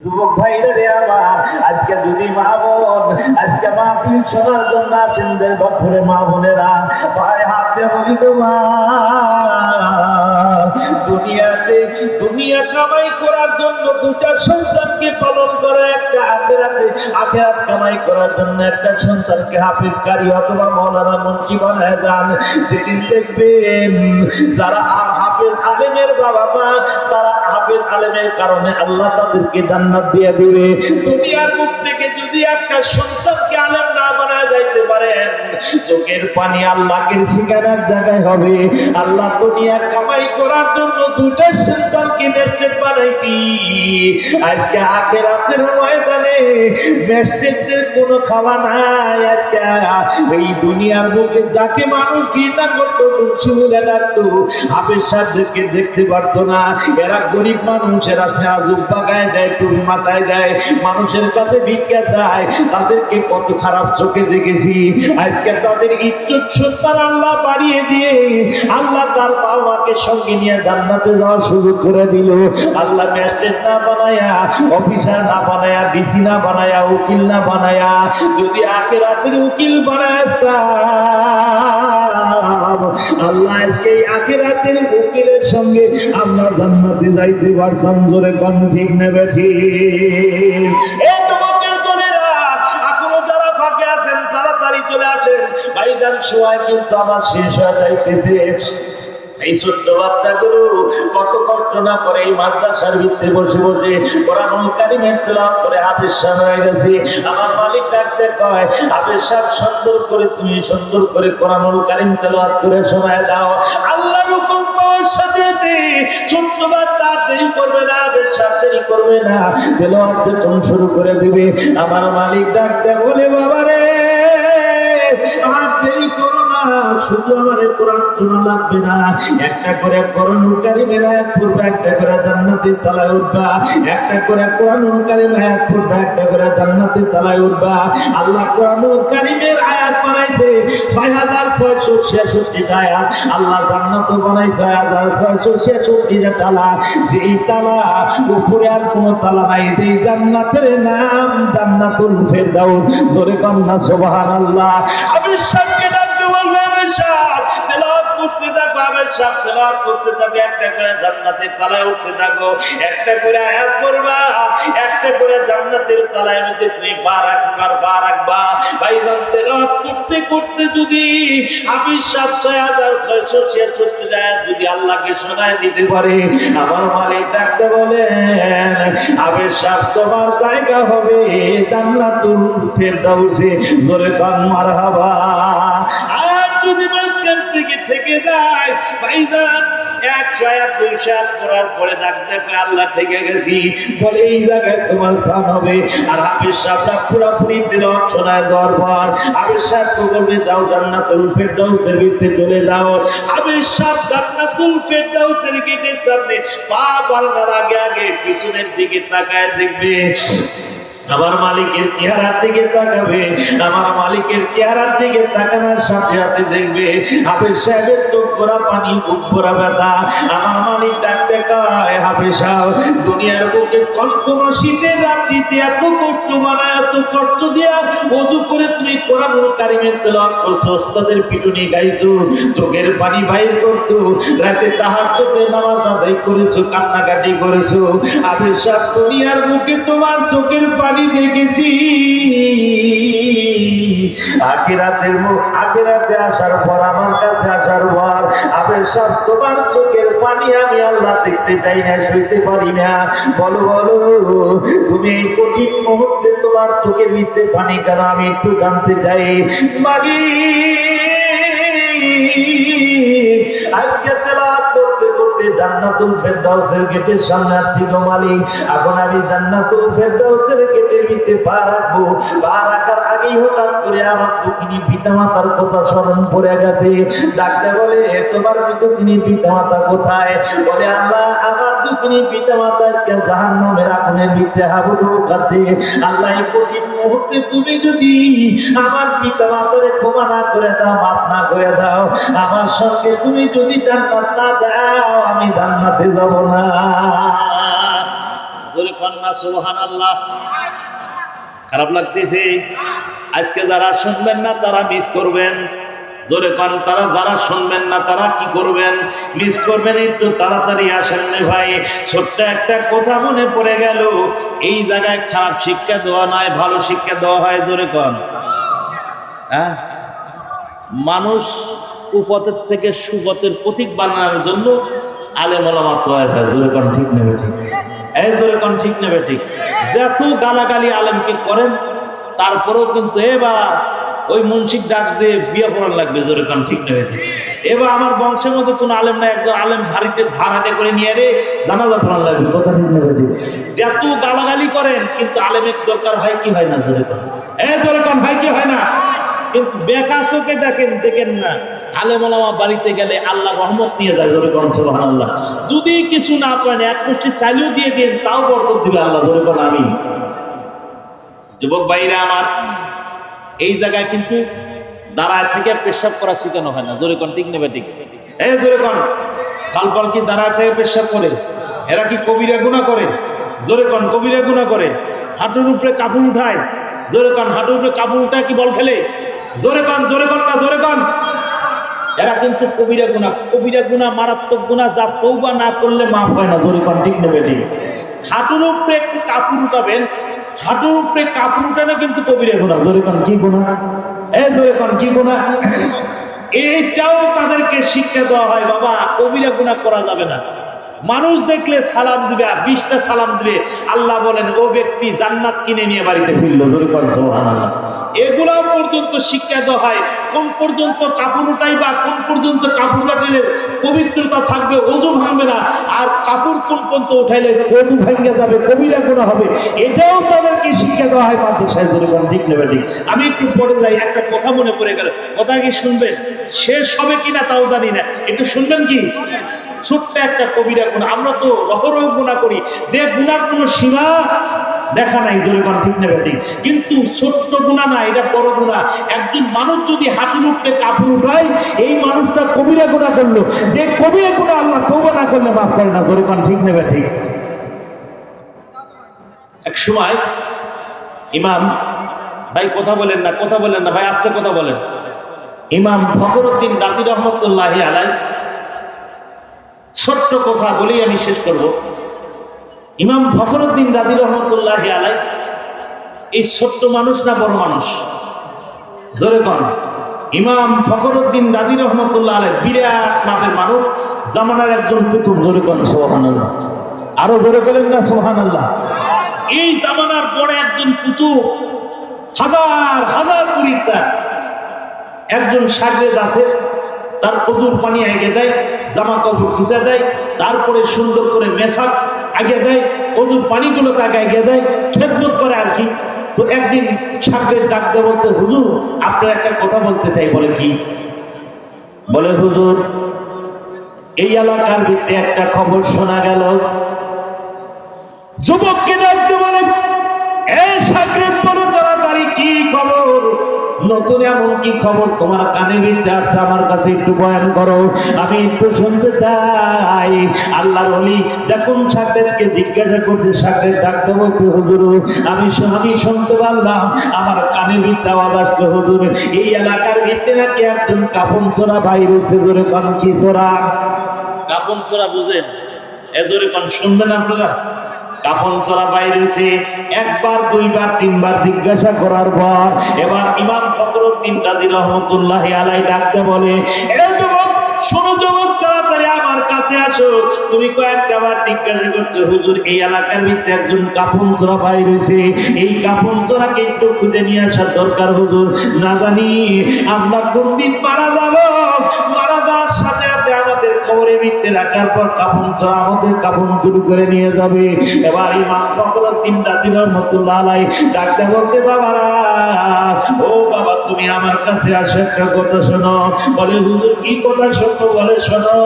যুবক ভাইরা রে আমার, আজকে যদি মা বোন আজকে মাহফিল শোনার জন্য আছেন, ভরে মা বোনেরা পায়ে হাত দিয়ে বলি দুনিয়াতে দুনিয়া কামাই করার জন্য দুটা সন্তানকে পালন করে, একটা আখেরাত কামাই করার জন্য একটা সন্তানকে হাফিজ কারি অথবা মাওলানা মুন্সি বানায় যান। যেদিন দেখবেন যারা হাফেজ আলেমের বাবা মা, তারা হাফেজ আলেমের কারণে আল্লাহ তাদেরকে জান্নাত দিয়ে দিবে। দুনিয়ার মুখ থেকে যদি একটা সন্তানকে আলেম না বানায় যাইতে পারেন, চোখের পানি আল্লাহকে শিখানোর জায়গায় হবে। আল্লাহ দুনিয়া কামাই করার জন্য দুটা সন্তানকে মেস্টেড বানাইছি, আজকে আখিরাতের ময়দানে মেস্টেডদের কোনো খাওয়া নাই। আজকে এই দুনিয়ার বুকে যাকে মানুষ ঘৃণা করতো, মুন্সি বলে ডাকতো, হাফেজ সাহেবদেরকে দেখতে পারতো না। এরা গরিব মানুষ, এরা জুব্বা গায়ে দেয়, টুপি মাথায় দেয়, মানুষের কাছে ভিক্ষা চায়, তাদেরকে কত খারাপ চোখে দেখেছি। আজকে তাদের ইজ্জত সম্মান আল্লাহ বাড়িয়ে দিয়ে আল্লাহ তার বাবাকে সঙ্গে নিয়ে জান্নাতে যাওয়ার সুযোগ করে দিল। আল্লাহ ম্যাজিস্ট্রেট না বানায়া, অফিসার না বানায়া, ডিসি না বানায়া, উকিল না বানায়া যদি আখিরাতের উকিল বানায় আল্লাহ আজকে আখিরাতের উকিলের সঙ্গে আমরা জান্নাতে যাইতে পারতাম। জোরে কোন ঠিক নেবে ঠিক? এই যুবকের দলেরা এখনো যারা ফাঁকে আছেন তাড়াতাড়ি চলে আসেন, ভাইজান সময় কিন্তু আমার শেষ হয়ে যাইতেছে। এই ছোট্ট বাচ্চাগুলো কত কষ্ট না করে এই মাদ্রাসার ভিতরে বসে বসে কোরআনুল কারীমের তেলাওয়াত করে হাফেজ সাহেব হয়ে গেছে। আমার মালিক ডাকতে কয়, হাফেজ সাহেব সুন্দর করে তুমি সুন্দর করে কোরআনুল কারীম তেলাওয়াত করে শোনায় দাও। আল্লাহর হুকুম পাওয়ার সাথে সাথে ছোট্ট বাচ্চা দেরি করবে না, হাফেজ সাহেব দেরি করবে না, তেলাওয়াত যখন শুরু করে দিবে আমার মালিক ডাকতে বলে, বাবা রে আর দেরি করো না, শুধু আমার কোরআন শোনা লাগবে না, একটা করে কোরআনুল কারীমের আয়াত পড়বে, একটা করে জান্নাতের তলায় উঠবা, একটা করে কোরআনুল কারীমের আয়াত পড়বে, একটা করে জান্নাতের তলায় উঠবা। আল্লাহ কোরআনুল কারীমের আয়াত বানাইছে 6666টা আয়াত, আল্লাহ জান্নাত বানাইছে 6666টা তালা। যেই তালা উপরে আর কোনো তালা নাই, যেই জান্নাতের নাম জান্নাতুল ফেরদাউস। জোরে কন্না সুবহানাল্লাহ। হাফেজ সাহেবকে ডাকতে বলবে, হাফেজ সাহেব তেলাওয়াত করতে থাকো, হাফেজ সাহেব তেলাওয়াত করতে থাকো, একটা করে জান্নাতের তলায় উঠতে থাকো, একটা করে আয়াত পড়বা, একটা করে জান্নাতের তলায় মধ্যে তুমি পা রাখবা। ভাইজান তেলাওয়াত করতে করতে যদি হাফেজ সাহেব 6666 আয়াত যদি আল্লাহকে শোনায় দিতে পারে, আমার মালিক ডাকতে বলেন, হাফেজ সাহেব তোমার জায়গা হবে জান্নাতুল ফেরদাউসে। জোরে কান মারহাবা। আর যদি মাঝখান থেকে থেকে যায় ভাইজান 100 আয়াত 200 আয়াত করার পরে ডাকতে কয়, আল্লাহ ঠেকে গেছি, বলে এই জায়গায় তোমার স্থান হবে। আর হাফেজ সাহেবরা পুরোপুরি তেলাওয়াত শোনায় দেওয়ার পর হাফেজ সাহেব বলবে, যাও জান্নাতুল ফেরদাউসের ভিতরে চলে যাও। হাফেজ সাহেব জান্নাতুল ফেরদাউসের গেটের সামনে পা বাড়ানোর আগে আগে পিছনের দিকে তাকায় দেখবে, আমার মালিকের চেহারার দিকে তাকাবে, আমার মালিকের চেহারার দিকে তাকানোর সাথে সাথে দেখবে হাফেজ সাহেবের চোখ ভরা পানি, বুক ভরা ব্যথা। আমার মালিক ডাকতে কয়, হাফেজ সাহেব দুনিয়ার বুকে কোন শীতের রাত্রিতে এত কষ্ট বানায়, এত কষ্ট দিয়া ওযু করে তুমি কোরআনুল কারীমের তেলাওয়াত করছো, ওস্তাদের পিটুনি গাইছো, চোখের পানি বাইর করছো, রাতে তাহাজ্জুদে নামাজ আদায় করেছো, কান্নাকাটি করেছো। হাফেজ সাহেব দুনিয়ার বুকে তোমার চোখের পানি দেখেছি, আখিরাতে আসার পর, আমার কাছে আসার পর হাফেজ সাহেব তোমার চোখের পানি আমি আল্লাহ দেখতে চাই না, সইতে পারি না। বলো বলো তুমি এই কঠিন মুহূর্তে তোমার চোখের ভিতরে পানি কেন, আমি একটু জানতে চাই। আজকে তেলাওয়াত করতে করতে জান্নাতুল ফেরদাউসের গেটের সামনে আসছি গো মালিক, এখন আমি জান্নাতুল ফেরদাউসের গেটের ভিতরে পা রাখবো। পা রাখার আগেই হঠাৎ করে আমার দুঃখিনী পিতামাতার কথা স্মরণ পড়ে গেছে। ডাকতে বলে, তোমার দুঃখিনী পিতামাতা কোথায়? বলে, আল্লাহ আমার দুঃখিনী পিতামাতাকে জাহান্নামের আগুনের ভিতরে হাবুডুবু খাচ্ছে। আল্লাহ এই কঠিন মুহূর্তে তুমি যদি আমার পিতামাতারে ক্ষমা না করে দাও, মাফ না করে দাও, আমার সঙ্গে তুমি যদি জান্নাত না দাও, আমি জান্নাতে যাব না। জোরে কন্যা সুবহানাল্লাহ। খারাপ লাগতেছে? আজকে যারা শুনবেন না তারা মিস করবেন। জোরে কন, তারা যারা শুনবেন না তারা কি করবেন? মিস করবেন। একটু তাড়াতাড়ি আসেন রে ভাই। ছোট্ট একটা কথা মনে পড়ে গেল, এই জায়গায় খারাপ শিক্ষা দেওয়া নয়, ভালো শিক্ষা দেওয়া হয়। জোরে কন। হ্যাঁ, মানুষ কুপথের থেকে সুপথের প্রতীক বানানোর জন্য আলেম ওলামা তৈরি হয়। জোরে কন ঠিক নেবে ঠিক? এই জোরে কন ঠিক নেবে ঠিক? যত গালাগালি আলেমকে করেন তারপরেও কিন্তু এবার ওই মুন্সিক ডাক দিয়ে বিয়ে পড়ার লাগবে। জোরে কন ঠিক নেবে ঠিক? এবার আমার বংশের মধ্যে কোন আলেম না, একজন আলেম ভাড়াটে করে নিয়ে রে জানাজা পড়ার লাগবে। কথা ঠিক নেবে ঠিক? যত গালাগালি করেন কিন্তু আলেমের দরকার হয় কি হয় না? জোরে কন। এই জোরে কন হয় কি হয় না? কিন্তু বেকা চোখে দেখেন না, আলেম ওলামা বাড়িতে গেলে আল্লাহ রহমত নিয়ে যায়। জোরে কোন সুবহানাল্লাহ। যদি কিছু না পারেন এক মুষ্টি চালিয়ে দিয়ে দিন, তাও বরকত দিবে আল্লাহ। জোরে কোন আমিন। যুবক ভাইরা আমার, এই জায়গায় কিন্তু দাঁড়ায় থেকে পেশাব করা শিখানো হয় না। জোরে কোন ঠিক নেবে ঠিক? এই জোরে কোন। সালপাল কি দাঁড়ায় থেকে পেশাব করে? এরা কি কবিরা গুনাহ করে? জোরে কোন কবিরা গুনাহ করে? হাঁটুর উপরে কাপড় উঠায়। জোরে কোন হাঁটুর উপরে কাপড় উঠায় কি বল খেলে? জোরে কন, জোরে কন না, জোরে কন। এরা কিন্তু কবিরা গুনাহ মারাত্মক গুনাহ, যা তওবা না করলে মাফ হয় না। জোরে কন ঠিক নেবে ঠিক? হাঁটুর উপরে একটু কাপড় উঠাবেন, হাঁটুর উপরে কাপড় উঠানো কিন্তু কবিরা গুনাহ। জোরে কন কি গুনাহ? এই জোরে কন কি গুনাহ? এইটাও তাদেরকে শিক্ষা দেওয়া হয়, বাবা কবিরা গুনাহ করা যাবে না। মানুষ দেখলে সালাম দিবে, আর 20টা সালাম দিবে। আল্লাহ বলেন ও ব্যক্তি জান্নাত কিনে নিয়ে বাড়িতে ফিরলো। জোরে কন সুবহানাল্লাহ। এগুলা পর্যন্ত শিক্ষা দেওয়া হয়। কোন পর্যন্ত কাপড় উঠাইবা, কোন পর্যন্ত কাপড় উঠাইলে পবিত্রতা থাকবে, ওযু ভাঙবে না, আর কাপড় কোন পর্যন্ত উঠাইলে ওযু ভেঙে যাবে, কবিরা গুনাহ হবে, এটাও তাদেরকে শিক্ষা দেওয়া হয় মাদ্রাসায়। জোরে কন ঠিক নেবে ঠিক? আমি একটু পরে যাই, একটা কথা মনে পড়ে গেল। কথা কি শুনবেন? শেষ হবে কিনা তাও জানি না, একটু শুনবেন কি? ছোট্ট একটা কবিরা গুনাহ। আমরা তো রহরহ গুনাহ করি, যে গুনার কোনো সীমা দেখা নাই। জোরে কোন ঠিক নেবে ঠিক? কিন্তু ছোট্ট গুনাহ না, এটা বড় গুনাহ। একজন মানুষ যদি হাঁটুর উপরে কাপড় উঠায়, এই মানুষটা কবিরা গুনাহ করলো। যে কবিরা গুনাহ আল্লাহ তওবা না করলে মাফ করে না। জোরে কোন ঠিক নেবে ঠিক? এক সময় ইমাম, ভাই কথা বলেন না, কথা বলেন না ভাই, আস্তে কথা বলেন। ইমাম ফখরুদ্দিন রাজি রহমতুল্লাহি আলাইহি, ছোট্ট কথা বলেই আমি শেষ করব। ইমাম ফখরুদ্দিন রাজি রহমতুল্লাহি আলাইহি এই ছোট্ট মানুষ না বড় মানুষ? জোরে কোন। ইমাম ফখরুদ্দিন রাজি রহমতুল্লাহ আলাইহি বিরাট মাপের মানুষ, জামানার একজন পুতুল। জোরে কোন সুবহানাল্লাহ। আরো জোরে বলেন না সুবহানাল্লাহ। এই জামানার বড় একজন পুতুল, হাজার হাজার কুড়িটা একজন শাগরেদ আছে, তার ওযুর পানি আগে দেয়, জামা কাপড় খিচা দেয়, তারপরে সুন্দর করে মেসাক আগে দেয়, ওযুর পানিগুলো তাকে আগে দেয়, খেদমত করে আর কি। তো একদিন শাগরেদ ডাক দিয়ে বলতে, হুজুর আপনার একটা কথা বলতে চাই। বলে কি? বলে হুজুর এই এলাকার ভিতরে একটা খবর শোনা গেল। যুবককে ডাকতে বলে, এই শাগরেদ বলো তাড়াতাড়ি কি খবর, নতুন এমন কি খবর তোমার কানে বিদ্যা আছে, আমার কাছে একটু বয়ান করো, আমি একটু শুনতে চাই। আল্লাহর ওলি যখন শাগরেদকে জিজ্ঞাসা করতে, শাগরেদ ডাকতে বলতে, হুজুর আমি শুনতে পারলাম, আমার কানে বিদ্যা আওয়াজ আসলো, হুজুর এই এলাকার ভিতরে নাকি একজন কাপন চোরা বাইর হয়েছে। জোরে কোন কি চোরা? কাপন চোরা বুঝেন? এজোরে কোন শুনবেন আপনারা? কাপন চোরা বাইরে হয়েছে। একবার দুইবার তিনবার জিজ্ঞাসা করার পর এবার ইমাম ফখরুদ্দিন রাজি রহমতুল্লাহি আলাইহি ডাকতে বলে, এ যুবক শোনো, যুবক তাড়াতাড়ি আমার কাছে আসো। তুমি কয়েকটা বার জিজ্ঞাসা করছো, হুজুর এই এলাকার ভিতরে একজন কাপন চোরা বাইরে হয়েছে, এই কাপন চোরাকে একটু খুঁজে নিয়ে আসার দরকার হুজুর। না জানি আমরা কোন দিন মারা যাবো, মারা যাওয়ার সাথে সাথে আমাদের কবরের ভিতরে রাখার পর কাপন চোরা আমাদের কাপন চুরি করে নিয়ে যাবে। এবার ইমাম ফখরুদ্দিন রাজি রহমতুল্লাহ আলাইহি ডাকতে বলতে, বাবারা ও বাবা তুমি আমার কাছে আসো, একটা কথা শোনো। বলে হুজুর কি কথা শোনো? বলে শোনো,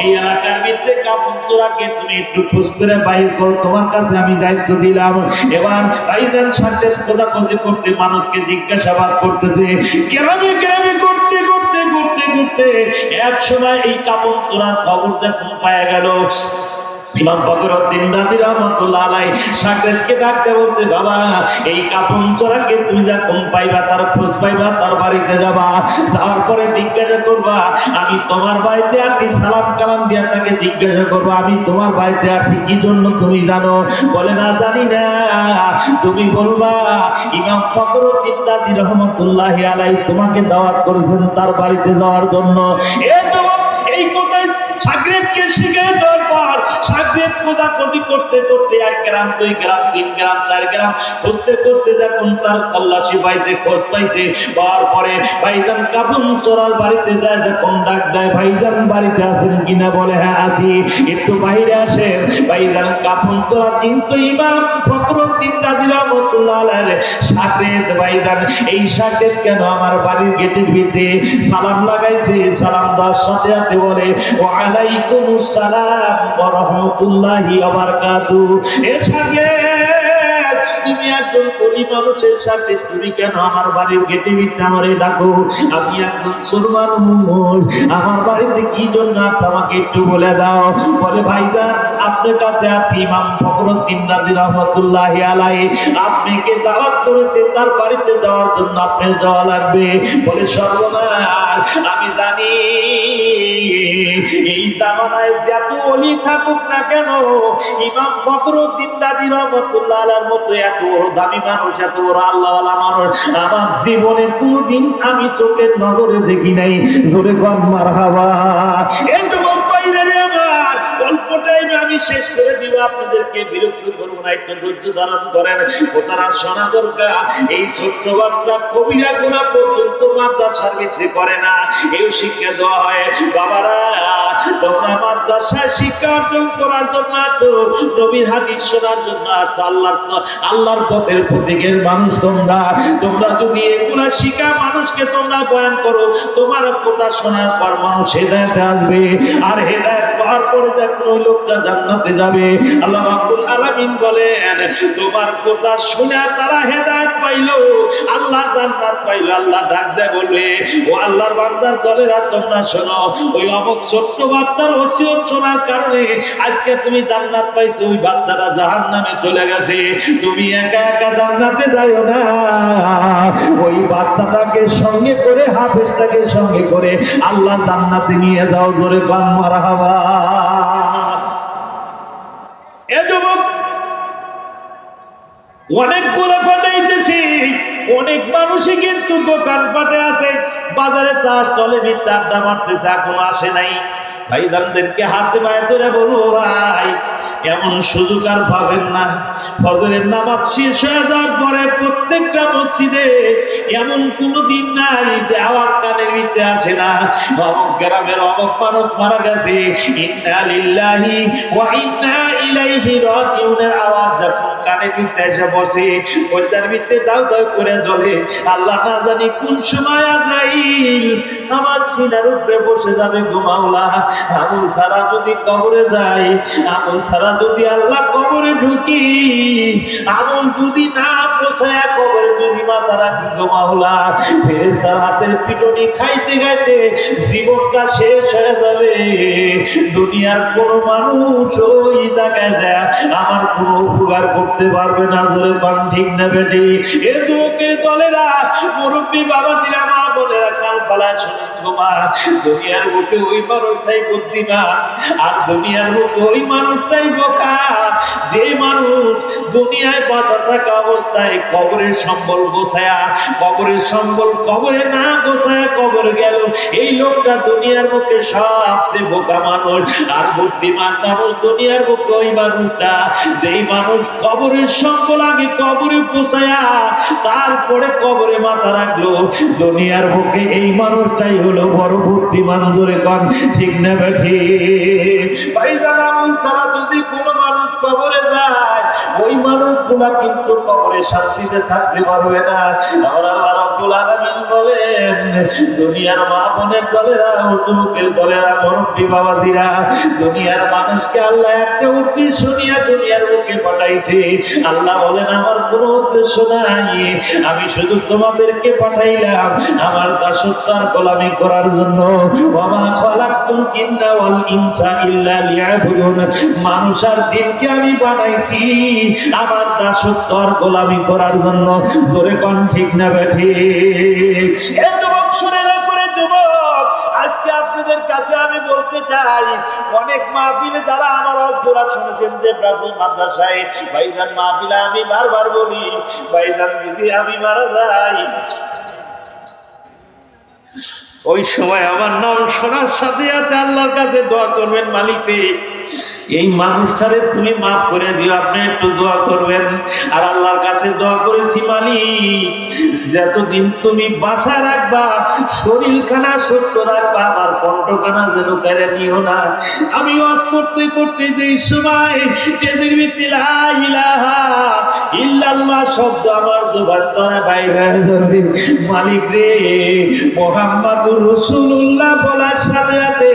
এই এলাকার ভিতরে কাপন চোরাকে তুমি একটু খোঁজ করে বাইর করো, তোমার কাছে আমি দায়িত্ব দিলাম। এবার ভাইজান সাথে খোঁজাখুঁজি করতে, মানুষকে জিজ্ঞাসাবাদ করতেছে, গ্রামে গ্রামে করতে করতে করতে করতে এক সময় এই কাপন চোরার খবর যখন পাওয়া গেল, ইমাম ফখরুদ্দীন রাজি রহমাতুল্লাহ আলাইহি সাকরেতকে ডাকতে বলছে, বাবা এই কাফন চোরাকে তুমি যখন পাইবা, তার খোঁজ পাইবা, তার বাড়িতে যাবা, যাওয়ার পরে জিজ্ঞাসা করবা আমি তোমার বাড়িতে আছি, সালাম কালাম দিয়া তাকে জিজ্ঞাসা করবা আমি তোমার বাড়িতে আছি কি জন্য তুমি জানো? বলে না জানি না। তুমি বলবা ইমাম ফখরুদ্দীন রাজি রহমাতুল্লাহ আলাইহি তোমাকে দাওয়াত করেছেন তার বাড়িতে যাওয়ার জন্য। এই যুবক এই কথাই সাকরেতকে শিখিয়ে দেওয়ার পর সাকরেত খোঁজাখুঁজি করতে করতে 1 গ্রাম 2 গ্রাম 3 গ্রাম 4 গ্রাম করতে করতে যখন তার তল্লাশি পাইছে, খোঁজ পাইছে, পাওয়ার পরে ভাইজান কাফন চোরার বাড়িতে যায়, যখন ডাক দেয় ভাইজান বাড়িতে আছেন কিনা? বলে হ্যাঁ আছি, একটু বাইরে আসেন। ভাইজান কাফন চোরা কিন্তু ইমাম ফখরুদ্দীন রাজি রহমাতুল্লাহ আলাইহি সাকরেত ভাইজান এই সাকরেত কেন আমার বাড়ির গেটের ভিতরে সালাম লাগাইছে? সালাম দেওয়ার সাথে সাথে বলে ওয়ালাইকুমুস সালাম ওয়া রাহমাতুল্লাহি ওয়া বারাকাতুহু। এ সাকরেত তুমি একজন গরিব মানুষের সাথে তুমি কেন আমার বাড়ির গেটে ভিতরে আমারে ডাকো? আমি একজন চোর মানুষ, আমার বাড়িতে কি জন্য আছে আমাকে একটু বলে দাও। বলে ভাইজান আপনার কাছে আছি ইমাম ফখরুদ্দীন রাজি রহমাতুল্লাহ আলাইহি আপনাকে দাওয়াত করেছে তার বাড়িতে যাওয়ার জন্য, আপনার যাওয়া লাগবে। বলে সর্বনাশ, আমি জানি এই জামানায় যত ওলি থাকুক না কেন ইমাম ফখরুদ্দীন রাজি রহমাতুল্লাহ আলাইহির মতো এত বড় দামি মানুষ, এত বড় আল্লাহওয়ালা মানুষ আমার জীবনে কোনোদিন আমি চোখের নজরে দেখি নাই। জোরে বল মারহাবা। এই যুবক ভাইরা আমার অল্প টাইমে আমি শেষ করে দিব, আপনাদেরকে বিরক্ত করব না, একটু ধৈর্য ধারণ করেন। ওনারা শোনা দরকার এই ছোট্ট বাচ্চা কবিরা গুনাহ পর্যন্ত মাদ্রাসার ভিতরে করে না, এই শিক্ষা দেওয়া হয়। বাবারা তোমরা মাদ্রাসায় শিক্ষা অর্জন করার জন্য আছো, নবীর হাদিস শোনার জন্য আছো, আল্লাহর পথের প্রতীকের মানুষ তোমরা। তোমরা যদি এগুলা শিখা মানুষকে তোমরা বয়ান করো, তোমার কথা শোনার পর মানুষ হেদায়েতে আসবে, আর হেদায়েত পাওয়ার পরে যখন ওই লোকটা জান্নাতে যাবে আল্লাহ রাব্বুল আলামিন বলেন তোমার কথা শুনে তারা হেদায়েত পাইলো, আল্লাহর জান্নাত পাইলো। আল্লাহ ডাক দেয় বলবে ও আল্লাহর বান্দার দলেরা তোমরা শোনো, ওই অমুক ছোট্ট বাচ্চার ওসিয়ত শোনার কারণে আজকে তুমি জান্নাত পাইছো, ওই বাচ্চাটা জাহান্নামে চলে গেছে। তুমি একা একা জান্নাতে যাইও না, ওই বাচ্চাটাকে সঙ্গে করে হাফেজটাকে সঙ্গে করে আল্লাহ জান্নাতে নিয়ে যাও। জোরে কান মারহাবা। এ যুবক অনেকগুলো পাঠাইতেছি, অনেক মানুষই কিন্তু দোকানপাটে আছে, বাজারে চা স্টলে ভিতরে আড্ডা মারতেছে, এখনো আসে নাই। ভাইজানদেরকে হাতে পায়ে ধরে বলবো ভাই এমন সুযোগ আর পাবেন না। ফজরের নামাজ শেষ হয়ে যাওয়ার পরে প্রত্যেকটা মসজিদে এমন কোন দিন নাই যে আওয়াজ কানের ভিতরে আসে না অমুক গ্রামের অমুক মানুষ মারা গেছে, ইন্না লিল্লাহি ওয়া ইন্না ইলাইহি রাজিউনের আওয়াজ যখন কানের ভিতরে এসে বসে, ওইটার ভিতরে দাও দাও করে জ্বলে। আল্লাহ না জানি কোন সময় আজরাইল আমার সিনার উপরে বসে যাবে। ঘুমাওলা আমল ছাড়া যদি কবরে যাই, আমল ছাড়া যদি আল্লাহ কবরে ঢুকি, আমল যদি না পোষায় কবরে যদি মাথা রাখি, ঘুমাওলা ফেরেশতার হাতের পিটনি খাইতে খাইতে জীবনটা শেষ হয়ে যাবে। দুনিয়ার কোন মানুষ ওই জায়গায় যায় আমার কোনো উপকার করতে পারবে না। জোরে কোন ঠিক না বেটি? এ যুবকের দলেরা, মুরব্বী বাবাজিরা, মা বোনেরা, কান পালায় শুনে ঘুমা। দুনিয়ার বুকে ওই মানুষটাই বুদ্ধিমান, আর দুনিয়ার বুকে ওই মানুষটাই বোকা যে মানুষ দুনিয়ায় বাঁচা থাকা অবস্থায় কবরের সম্বল গোছায়া, কবরের সম্বল কবরে না গোছায়া কবরে গেল। এই লোকটা দুনিয়ার বুকে সবচেয়ে বোকা মানুষ। আর বুদ্ধিমান মানুষ দুনিয়ার বুকে ওই মানুষটা যেই মানুষ কবরের সম্বল আগে কবরে পৌঁছায়া তারপরে কবরে মাথা রাখলো। দুনিয়ার বুকে এই মানুষটাই হলো বড় বুদ্ধিমান। জোরে কোন ঠিক না বেঠি? ভাইজান আমল ছাড়া যদি কোনো মানুষ কবরে যায়, ওই মানুষগুলা কিন্তু কবরে শান্তিতে থাকতে পারবে না। আল্লাহ রাব্বুল আলামিন বলেন, দুনিয়ার মা বোনের দলেরা, যুবকের দলেরা, মুরব্বী বাবাজিরা, দুনিয়ার মানুষকে আল্লাহ একটা উদ্দেশ্য নিয়ে দুনিয়ার বুকে পাঠাইছে। আল্লাহ বলেন, আমার কোনো উদ্দেশ্য নাই, আমি শুধু তোমাদেরকে পাঠাইলাম আমার দাসত্ব আর গোলামি করার জন্য। ওয়া খালাকতুল জিন্না ওয়াল ইনসা ইল্লা লিয়াবুদুন, মানুষ আর জিনকে আমি বানাইছি আমার দাসত্ব আর গোলামি করার জন্য। জোরে কোন ঠিক না বেঠিক? এই যুবক শুনে না করে যুবক, আজকে আপনাদের কাছে আমি বলতে চাই, অনেক মাহফিলে যারা আমার অজরা শুনেছেন যে প্রভু মাদ্রাসায় ভাইজান মাহফিলে আমি বারবার বলি, ভাইজান যদি আমি মারা যাই ওই সময় আমার নাম শোনার সাথে সাথে আল্লাহর কাছে দোয়া করবেন, মালিক রে এই মানুষটারে তুমি মাফ করে দিও, আপনি একটু দোয়া করবেন। আর আল্লাহর কাছে দোয়া করেছি, মালিক যতদিন তুমি বাঁচায় রাখবা, শরীরখানা সুস্থ রাখবা, আমার কণ্ঠখানা যেন কেড়ে নিও না। আমি ওয়াজ করতে করতে যেই সময় এদের ভিতরে লা ইলাহা ইল্লাল্লাহ শব্দ আমার জবান দ্বারা বাইরে হয়ে যাবে, মালিক রে মুহাম্মাদুর রাসূলুল্লাহ বলার সাথে সাথে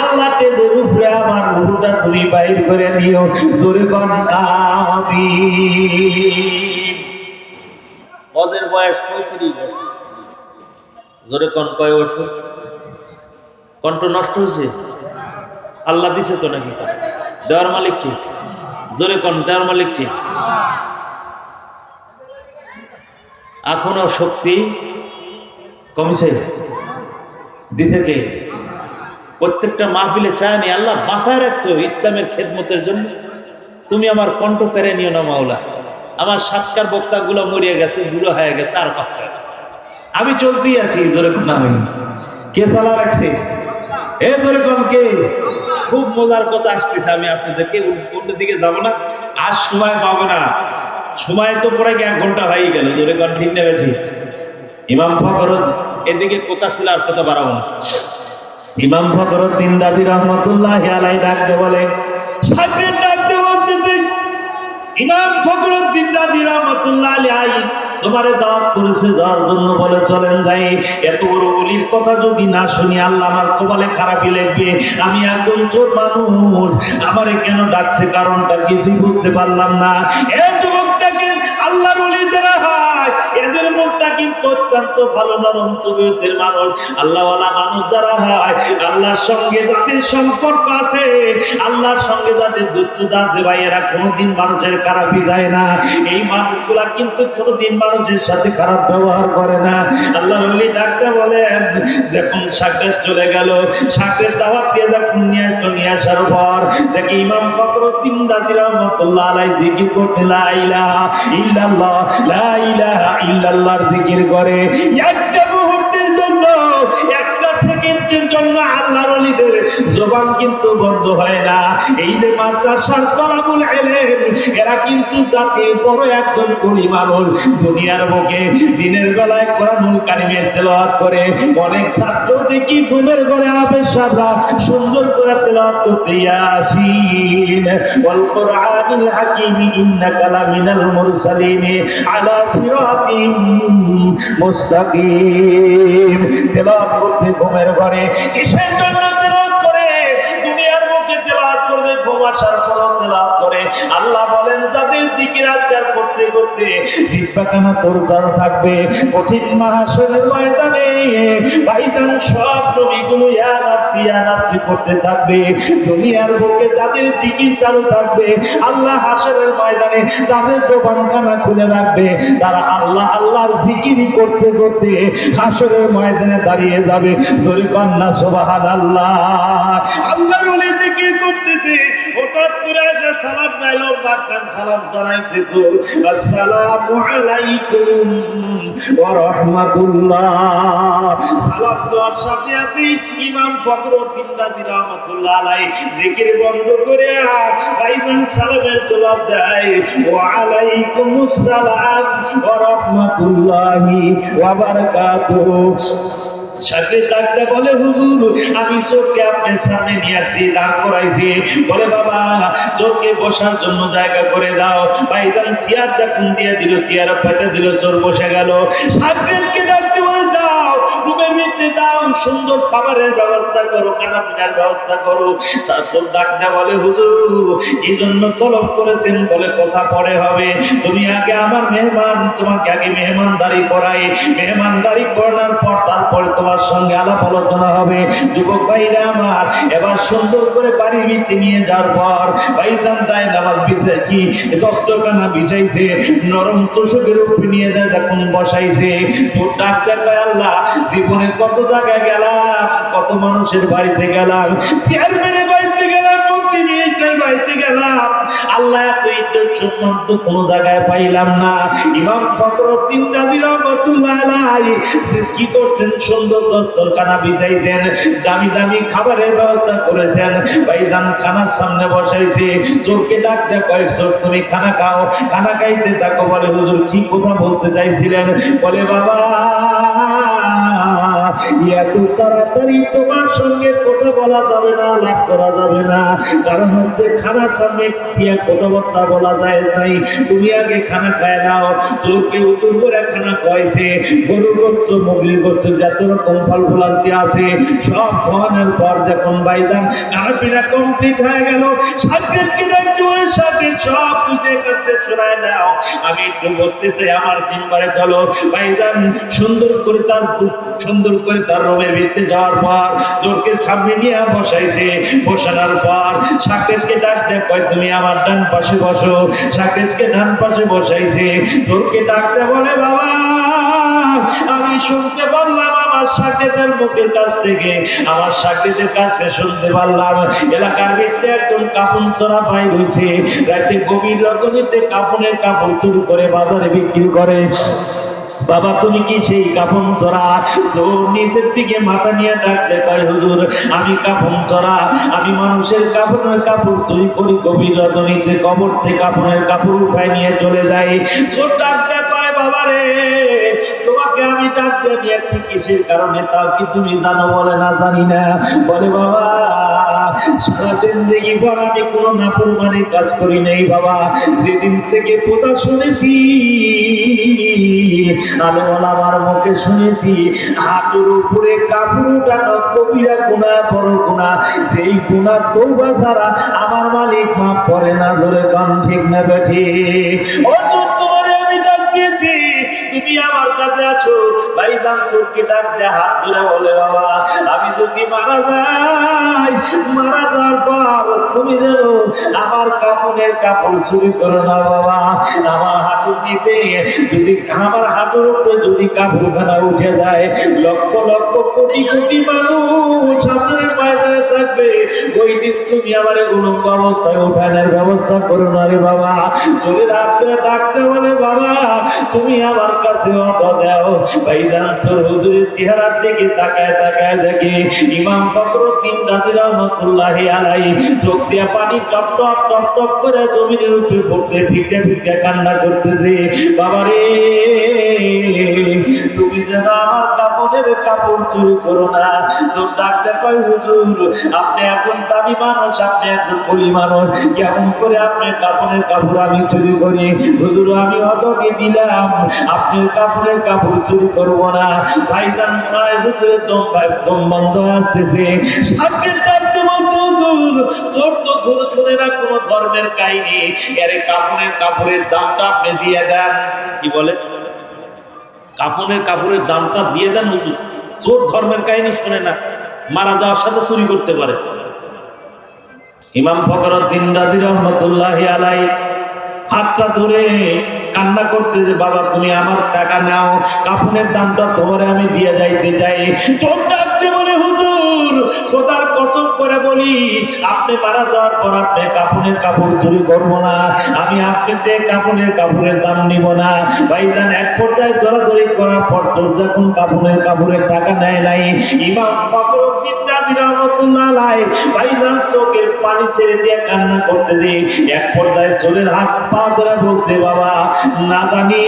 আল্লাহ তেদের উপরে আমার রূহটা তুমি বাইর করে নিও। জোরে কোন আমিন। ওদের বয়স 35 বছর। জোরে কোন কয় বছর? কণ্ঠ নষ্ট হয়েছে? আল্লাহ দিছে তো নাকি? দেওয়ার মালিক কি? জোরে কোন দেওয়ার মালিক কি? এখনো শক্তি কমছে? দিছে কে? প্রত্যেকটা মাহফিলে চায়নি আল্লাহ বাঁচায় রাখছো ইসলামের খেদমতের জন্য। তুমি আমার কণ্ঠ কেড়ে নিও না মাওলা। আমার সাতকার বক্তাগুলো মরিয়ে গেছে, বুড়ো হয়ে গেছে, আর পাঁচ হয়ে গেছে, আমি চলতেই আছি। জোরে কোন আমি? কে চালা রাখছে? এ জোরে কোন কে? খুব মজার কথা আসতেছে, আমি আপনাদেরকে অন্য দিকে যাবো না, আর সময় পাবো না। সময় তো পরে 1 ঘন্টা হয়ে গেল। জোরে কোন ঠিক নেবে? ঠিক। ইমাম ফখরুদ্দিন, এদিকে কথা ছিল আর কথা বাড়াবো না। ইমাম ফখরুদ্দিন রাজি রহমতুল্লাহি আলাইহি ডাকতে বলে, সাহেব ডাকতে বলতেছে, ইমাম ফখরুদ্দিন রাজি রহমতুল্লাহি আলাইহি তোমারে দাওয়াত করেছে যাওয়ার জন্য, বলে চলেন যাই। এত বড় ওলির কথা যদি না শুনি আল্লাহ আমার কপালে খারাপই লাগবে। আমি একজন চোর মানুষ, আমারে কেন ডাকছে কারণটা কিছুই বুঝতে পারলাম না। এই যুবকটাকে আল্লাহর ওলি যারা হয় এদের মনটা কিন্তু অত্যন্ত ভালো, নরম তবিয়তের মানুষ। আল্লাহওয়ালা মানুষ যারা হয়, আল্লাহর সঙ্গে যাদের সম্পর্ক আছে, আল্লাহর সঙ্গে যাদের দুষ্টতা আছে, ভাই এরা কোনোদিন মানুষের খারাপই যায় না। এই মানুষগুলা কিন্তু কোনোদিন মানুষের সাথে খারাপ ব্যবহার করে না। আল্লাহর ওলি ডাকতে বলেন, যখন সাকরেত চলে গেল, সাকরেত দাওয়াত দিয়ে যখন নিয়ে আসার পর দেখি ইমাম ফখরুদ্দিন রাজি রহমতুল্লাহ আলাইহি জিকির করতে লা ইলাহা ইল্লাল্লাহ, লা ইলাহা ইল্লাল্লাহর জিকির করে। একটা মুহূর্তের জন্য, একটা সেকেন্ডের জন্য আল্লাহর ওলিদের জবান কিন্তু বন্ধ হয় না। এই যে মাদ্রাসার তলাবুল ইলম, এরা কিন্তু জাতির বড় একজন গরিব মানুষ। দুনিয়ার বুকে দিনের বেলায় কোরআনুল কারীমের তেলাওয়াত করে, অনেক ছাত্র দেখি ঘুমের ঘরে হাফেজ সাহেবরা সুন্দর করে তেলাওয়াত করতে, ইয়াসিন ওয়াল কুরআনিল হাকীম ইন্নাকা লামিনাল মুরসালিন আলা সিরাতিন মুস্তাকিম তেলাওয়াত করতে ঘুমের ঘরে। কিসের জন্য তেলাওয়াত করে? দুনিয়ার বুকে তেলাওয়াত করে, ঘুম আসার পরও তেলাওয়াত করে। আল্লাহ বলেন, যাদের জিকির আজকার করতে করতে জিহ্বাখানা তোরজার থাকবে, কঠিন মাহশরের ময়দানে ভাইজান সব নবীগুলো ইয়া নাফসি করতে থাকবে। দুনিয়ার বুকে যাদের জিকির চালু থাকবে, আল্লাহ হাশরের ময়দানে তাদের জবানখানা খুলে রাখবে, তারা আল্লাহ আল্লাহর জিকিরই করতে করতে হাশরের ময়দানে দাঁড়িয়ে যাবে। জোরে কন্না সুবহানাল্লাহ। আল্লাহর ওলি জিকির করতেছে, হঠাৎ করে এসে সালাম দিলো, বাক্কান সালাম জানাইছে, আসসালামু আলাইকুম ওয়া রাহমাতুল্লাহ। সালাম দেওয়ার সাথে সাথে ইমাম ফখরুদ্দিন রাজি রাহমাতুল্লাহ আলাইহি জিকির বন্ধ করে ভাইজান সালামের জবাব দেয়, ওয়া আলাইকুমুস সালাম ওয়া রাহমাতুল্লাহি ওয়া বারাকাতুহু। সাথে ডাকতে বলে হুজুর আমি চোরকে আপনার সামনে নিয়ে আসছি, দাঁড় করাইছি। বলে বাবা চোরকে বসার জন্য জায়গা করে দাও। ভাইজান চেয়ার যখন দিয়ে দিল, চেয়ার পাইতে দিল, চোর বসে গেল। সাথেকে ডাকতে বলে যাও রুমের ভিতরে যাও, সুন্দর খাবারের ব্যবস্থা করো, খানা পিনার ব্যবস্থা করো। তারপর ডাকতে বলে হুজুর কি জন্য তলব করেছেন? বলে কথা পরে হবে, তুমি আগে আমার মেহমান, তোমাকে আগে মেহমানদারি করাই, মেহমানদারি করানোর পর তারপরে তোমার সঙ্গে আলাপ আলোচনা হবে। যুবক ভাইরা আমার এবার সুন্দর করে বাড়ির ভিতরে নিয়ে যাওয়ার পর ভাইজান যায় নামাজ বিছাইছি, দস্তরখানা বিছাইছে, নরম তোষকের উপরে নিয়ে যায় যখন বসাইছে, চোর ডাক দেখায় আল্লাহ জীবনে কত জায়গায় গেলাম, কত মানুষের বাড়িতে গেলাম, চেয়ারম্যানের বাড়িতে গেলাম, মন্ত্রী মিনিস্টারের বাড়িতে গেলাম, আল্লাহ এত ইজ্জত সম্মান তো কোনো জায়গায় পাইলাম না। ইমাম ফখরুদ্দীন রাজি রহমাতুল্লাহ আলাইহি কি করছেন? সুন্দর দস্তরখানা বিছাইছেন, দামি দামি খাবারের ব্যবস্থা করেছেন, ভাইজান খানার সামনে বসাইছে। চোরকে ডাক দেয়, কয়েক চোর তুমি খানা খাও, খানা খাইতে থাকো। বলে হুজুর কি কথা বলতে চাইছিলেন? বলে বাবা এত তাড়াতাড়ি তোমার সঙ্গে কথা বলা যাবে না, লাভ করা যাবে না, কারণ হচ্ছে খানার সামনে কথাবার্তা বলা যায় নাই, তুমি আগে খানা খায় নাও। চোরকে উত্তর করে খানা খাইছে, গরু গোস্ত, মুগলি গোস্ত, যত রকম ফল ফলান্তি আছে সব খাওয়ানোর পর যখন ভাইজান খানা পিনা কমপ্লিট হয়ে গেল, সাকেতকে ডাকতে বলে সাকেত সব বুঝে করতে শোনায় নাও, আমি একটু বসতে চাই, আমার চেম্বারে চলো। ভাইজান সুন্দর করে তার রুমের ভিতরে যাওয়ার পর চোরকে সামনে নিয়ে বসাইছে। বসানোর পর সাকেতকে ডাক দেয়, কয় তুমি আমার ডান পাশে বসো। সাকেতকে ডান পাশে বসাইছে। চোরকে ডাকতে বলে বাবা আমি শুনতে পারলাম আমার সাকেতের মুখের কাছ থেকে, আমার সাকেতের কাছ থেকে শুনতে পারলাম এলাকার ভিতরে একজন কাপড় চোরা পাই রয়েছে, রাতে গভীর রজনীতে কাপড়ের কাপড় চুরি করে বাজারে বিক্রি করে। বাবা তুমি কি সেই কাপন চোরা? চোর নিচের দিকে মাথা নিয়ে ডাকতে কয় হুজুর আমি কাপন চোরা, আমি মানুষের কাপড়ের কাপড় চুরি করি, গভীর রজনীতে কবর থেকে কাপড়ের কাপড় উঠায় নিয়ে চলে যাই। চোর ডাকতে কয় বাবা রে তোমাকে আমি ডাকতে নিয়েছি কিসের কারণে তাও কি তুমি জানো? বলে না জানি না। বলে বাবা সারা জিন্দেগি পর আমি কোনো নাফরমানির কাজ করি নাই বাবা, যেদিন থেকে কথা শুনেছি আমি আমার মুখে শুনেছি হাতের উপরে কাপড় উঠানো কবিরা গুনাহ, বড় গুনাহ, যেই গুনাহ তওবা ছাড়া আমার মালিক মাফ করে না। জোরে কান ঠিক না বেঠি? ও তোমারে আমি ডাক দিয়েছি, তুমি আমার কাছে আছো। ভাইজান চোরকে ডাক দেয়, হাত ধরে বলে বাবা আমি যদি মারা যাই, মারা যাওয়ার পর তুমি যেন আমার কাপড়ের কাপড় চুরি করো না বাবা। আমার হাঁটুর নিচে যদি, আমার হাঁটুর উপরে যদি কাপড়খানা উঠে যায়, লক্ষ লক্ষ কোটি কোটি মানুষ সামনের ময়দানে থাকবে, ওই দিন তুমি আমার উলঙ্গ অবস্থায় উঠানোর ব্যবস্থা করো না রে বাবা। চলে রাত্রে ডাকতে বলে বাবা তুমি আমার কাছে অত দাও। ভাইজান চোর হুজুরের চেহারার দিকে তাকায় তাকায় দেখে ইমাম ফখরুদ্দীন রাজি রহমাতুল্লাহি আলাইহি চোখ দিয়ে পানি টপ টপ টপ টপ করে জমিনের উপরে পড়তে, ফিকে ফিকে কান্না করতেছে। বাবা রে তুমি যেন আমার কাপড়ের কাপড় চুরি করো না। চোর ডাকতে কয় হুজুর আপনি এখন দামি মানুষ, আপনি একজন বলি মানুষ, কেমন করে আপনার কাপড়ের কাপড় আমি চুরি করি? হুজুর আমি অতকে দিলাম, আপনার কাপড়ের কাপড় চুরি করবো না। ভাইজান মায়ের হুজুরের দম বন্ধ আসতেছে। সামনে ডাকতে বলতে হুজুর চোর তো ধরে না কোনো ধর্মের কাহিনী, এর কাপড়ের দামটা আপনি দিয়ে দেন। কি বলে? কাপড়ের দামটা দিয়ে দেন হুজুর। চোর ধর্মের কাহিনী শোনে না, মারা যাওয়ার সাথে চুরি করতে পারে। ইমাম ফখরুদ্দীন রাজি রহমাতুল্লাহি আলাইহি হাতটা ধরে কান্না করতে যে বাবা তুমি আমার টাকা নাও, কাপড়ের দামটা তোমারে আমি দিয়ে যাইতে চাই। চোর ডাকতে বলে হুজুর খোদার কসম করে বলি, আপনি মারা যাওয়ার পর আপনি কাফনের কাপড় চুরি করবো না, আমি আপনাকে কাফনের কাপড়ের দাম নিব না। ভাইজান এক পর্যায়ে জোরাজোরি করার পর যখন কাফনের কাপড়ের টাকা নেয় নাই, ইমাম ফখরুদ্দীন রাজি রহমাতুল্লাহ আলাইহি ভাইজান চোখের পানি ছেড়ে দিয়ে কান্না করতে দিয়ে এক পর্যায়ে চোরের হাত পা ধরে বলতে, বাবা না জানি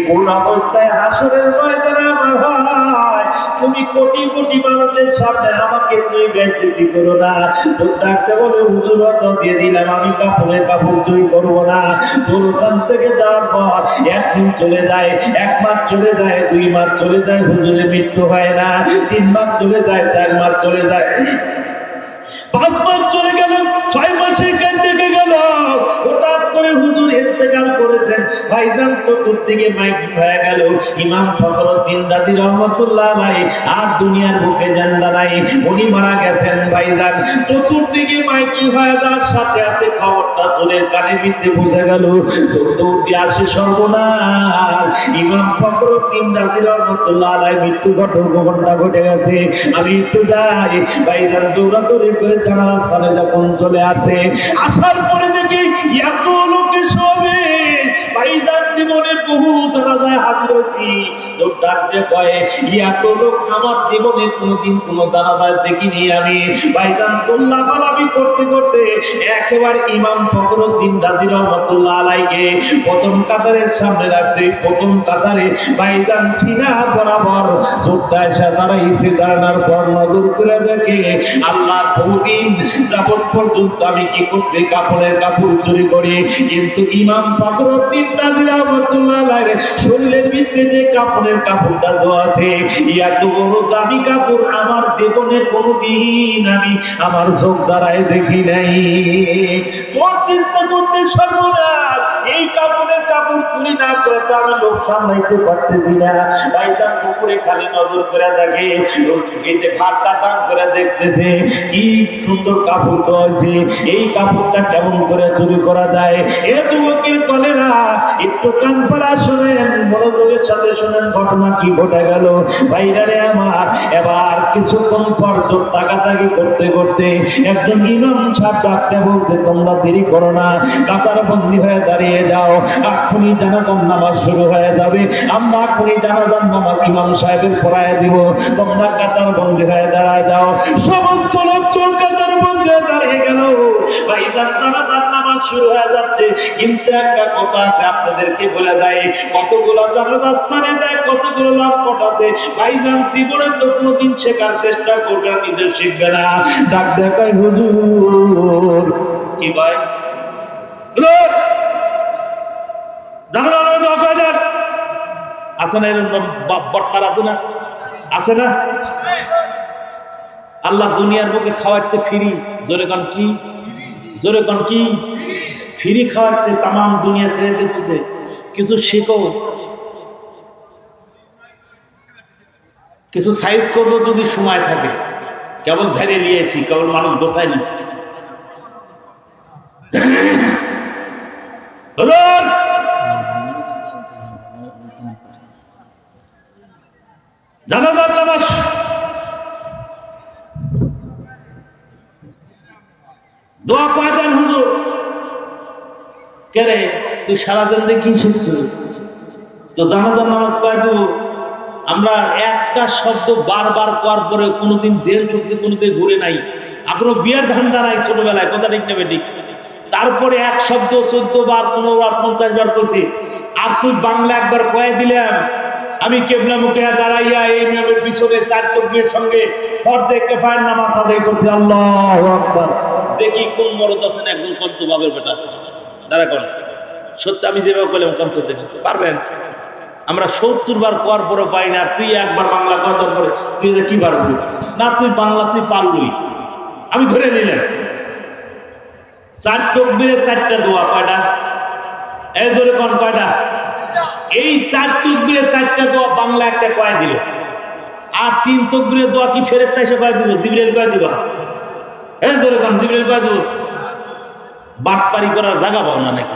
কোন অবস্থায় হাসরের ময়দানে আমার হয়, তুমি কোটি কোটি মানুষের সামনে আমাকে তুই বেইজ্জতি করো না। চোখ রাখতে বলে, হুজুর তো দিয়ে দিলাম, আমি কাপড়ের কাপড় চুরি করবো না। তোর ওখান থেকে যাওয়ার পর একদিন চলে যায়, 1 মাস চলে যায়, 2 মাস চলে যায়, হুজুরের মৃত্যু হয় না। 3 মাস চলে যায়, 4 মাস চলে যায়, 5 মাস চলে গেল, 6 মাসে কেন থেকে গেল, হঠাৎ করে হুজুর ইন্তেকাল করেছেন। ভাইজান চতুর্দিকে মাইকিং হয়ে গেল, ইমাম ফখরুদ্দীন রাজি রহমাতুল্লাহ আলাইহি আর দুনিয়ার বুকে জিন্দা নাই, উনি মারা গেছেন। ভাইজান চতুর্দিকে মাইকিং হয়ে যাওয়ার সাথে সাথে খবরটা চোরের কানে বিদ্ধে বুঝে গেল, চতুর্দিকে আসে সর্বনাশ, ইমাম ফখরুদ্দীন রাজি রহমাতুল্লাহ আলাইহি মৃত্যু ঘটনা ঘটে গেছে। আমি একটু যাই, ভাইজান দৌড়াদৌড়ি করে জানালার সামনে যখন চলে আসে, আসার পরে দেখি এত লোকে সবে ভাইজান জীবনে বহু জানাজায় হাজির হয়েছি, তো ডাকতে কয়ে এত লোক আমার জীবনে কোনোদিন কোনো জানাজায় দেখিনি আমি। ভাইজান চল্লা পালাবি করতে করতে একেবারে ইমাম ফখরুদ্দীন রাজি রহমাতুল্লাহ আলাইহিকে প্রথম কাতারের সামনে রাখতে, প্রথম কাতারে ভাইজান সিনা বরাবর চোখটা এসে দাঁড়াইছে। দাঁড়ানোর পর নজর করে দেখে, আল্লাহ বহুদিন যাবত পর্যন্ত আমি কি করতে কাপড়ের কাপড় চুরি করি, কিন্তু ইমাম ফখরুদ্দীন রাজি রহমাতুল্লাহ আলাইহির শরীরের ভিতরে যে কাপড়ের কাপড়টা দেওয়া আছে, এত বড় দামি কাপড় আমার জীবনে কোনোদিন আমি আমার চোখ দ্বারাই দেখি নাই। তোর চিন্তা করতে সর্বনাশ, এই কাপড়ের কাপড় চুরি না করে তো আমি লোক সামলাইতে পারতেছি না। ভাইজান পুকুরে খালি নজর করে দেখে, এই ঘাটটা টান করে দেখতেছে কি সুন্দর কাপড় তো আছে, এই কাপড়টা কেমন করে চুরি করা যায়। এ যুবকের দলেরা একটু কান পাড়া শোনেন, মনোযোগের সাথে শোনেন ঘটনা কি ঘটে গেল। ভাইরারে আমার, এবার কিছুক্ষণ পর চোখ তাকাতাকি করতে করতে একজন ইমাম সাহেব ডাকতে বলতে, তোমরা দেরি করো না, কাতার বন্দী হয়ে দাঁড়িয়ে যাও, এক্ষুনি জানাজার নামাজ শুরু হয়ে যাবে, আমরা এক্ষুনি জানাজার নামাজ ইমাম সাহেবের পড়ায় দিব, তোমরা কাতার বন্দী হয়ে দাঁড়ায় যাও। সমস্ত লোকজন কাতার বন্দী হয়ে দাঁড়িয়ে গেল। ভাইজান জানাজার নামাজ শুরু হয়ে যাচ্ছে, কিন্তু একটা কথা আছে আপনাদেরকে বলে যায়, কতগুলো জানাজার স্থানে যায়, কতগুলো লম্পট আছে। ভাইজান জীবনে তো কোনোদিন শেখার চেষ্টা করবে না, নিজের শিখবে না। ডাক দেখায়, হুজুর কি ভাই আছে না, এরকম বটকার আছে না, আছে না? আল্লাহ দুনিয়ার বুকে খাওয়াচ্ছে ফ্রি, জোরে কান কি, জোরে কান কি, ফ্রি খাওয়াচ্ছে, তামাম দুনিয়া ছেড়ে দিচ্ছে। কিছু শেখো, কিছু সাইজ করবো যদি সময় থাকে, কেবল ধরে নিয়েছি, কেবল মানুষ বসাই নিয়েছি। জানাজার নামাজ দোয়া কয় দেন হুজুর। কে রে তুই সারা জিন্দগি কি শিখছ? তো জানাজার নামাজ কয় দেব। আমরা একটা শব্দ বারবার করার পরে কোনোদিন জেল চুক্তি কোনোদিন ঘুরে নাই, এখনো বিয়ের ধান্দা নাই ছোটবেলায়, কথা ঠিক নেবে ঠিক। তারপরে এক শব্দ 14 বার 15 বার 50 বার করছি, আর তুই বাংলা একবার কয়ে দিলাম, আমি কেবলা মুখে দাঁড়াইয়া এই নিয়মের পিছনে 4 তাকবীরের সঙ্গে ফরজে কিফায়ার নামাজ আদায় করছি। আল্লাহু আকবার। দেখি কোন মরদ আছেন একজন কন্ত বাবের বেটা দাঁড়া করেন, সত্যি আমি যেভাবে বললাম কন্ত দেখেন পারবেন। আমরা 70 বার করার পরে পাই না, তুই একবার বাংলা করার পরে তুই কি পারবি না? তুই বাংলা তুই পারলই, আমি ধরে নিলাম। 4 তাকবীরে 4টা দোয়া, কয়টা? এই জোরে কোন কয়টা? এই 4 তাকবীরে 4টা দোয়া বাংলা একটা কয় দিল, আর 3 তাকবীরের দোয়া কি ফেরেশতা এসে কয় দিব? জিবরাইল কয় দিব? এই জোরে কোন জিবরাইল কয় দিব? বাটপারি করার জায়গা পাও না নাকি?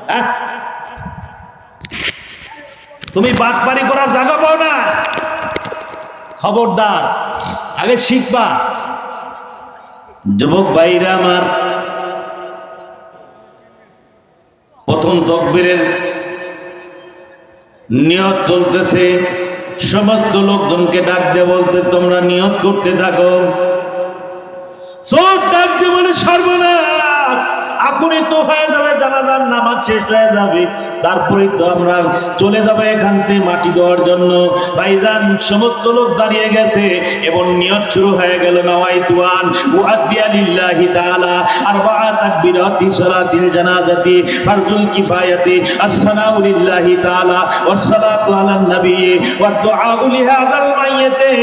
হ্যাঁ, তুমি বাটপারি করার জায়গা পাও না? খবরদার। আগে শিখবা। যুবক ভাইরা আমার, প্রথম তাকবীরের নিয়ত চলতেছে। সমস্ত লোকজনকে ডাক দিয়ে বলতে, তোমরা নিয়ত করতে থাকো। সব ডাক দিয়ে বলে, সর্বনাশ, এখনই তো হয়ে যাবে, জানাজার নামাজ শেষ হয়ে যাবে, তারপরে তো আমরা চলে যাবো এখান থেকে মাটি দেওয়ার জন্য। ভাইজান সমস্ত লোক দাঁড়িয়ে গেছে এবং নিয়ত শুরু হয়ে গেল। নাওয়াইতুয়ান উআদ্দিয়া লিল্লাহি তাআলা আরবাআ তাকবীরাতি সালাতিল জানাজাতি ফারজুল কিফায়াতি আসসালামু লিল্লাহি তাআলা ওয়াসসালাতু আলান নবী ওয়াদ দুআউ লিহাযাল মাইয়িতি।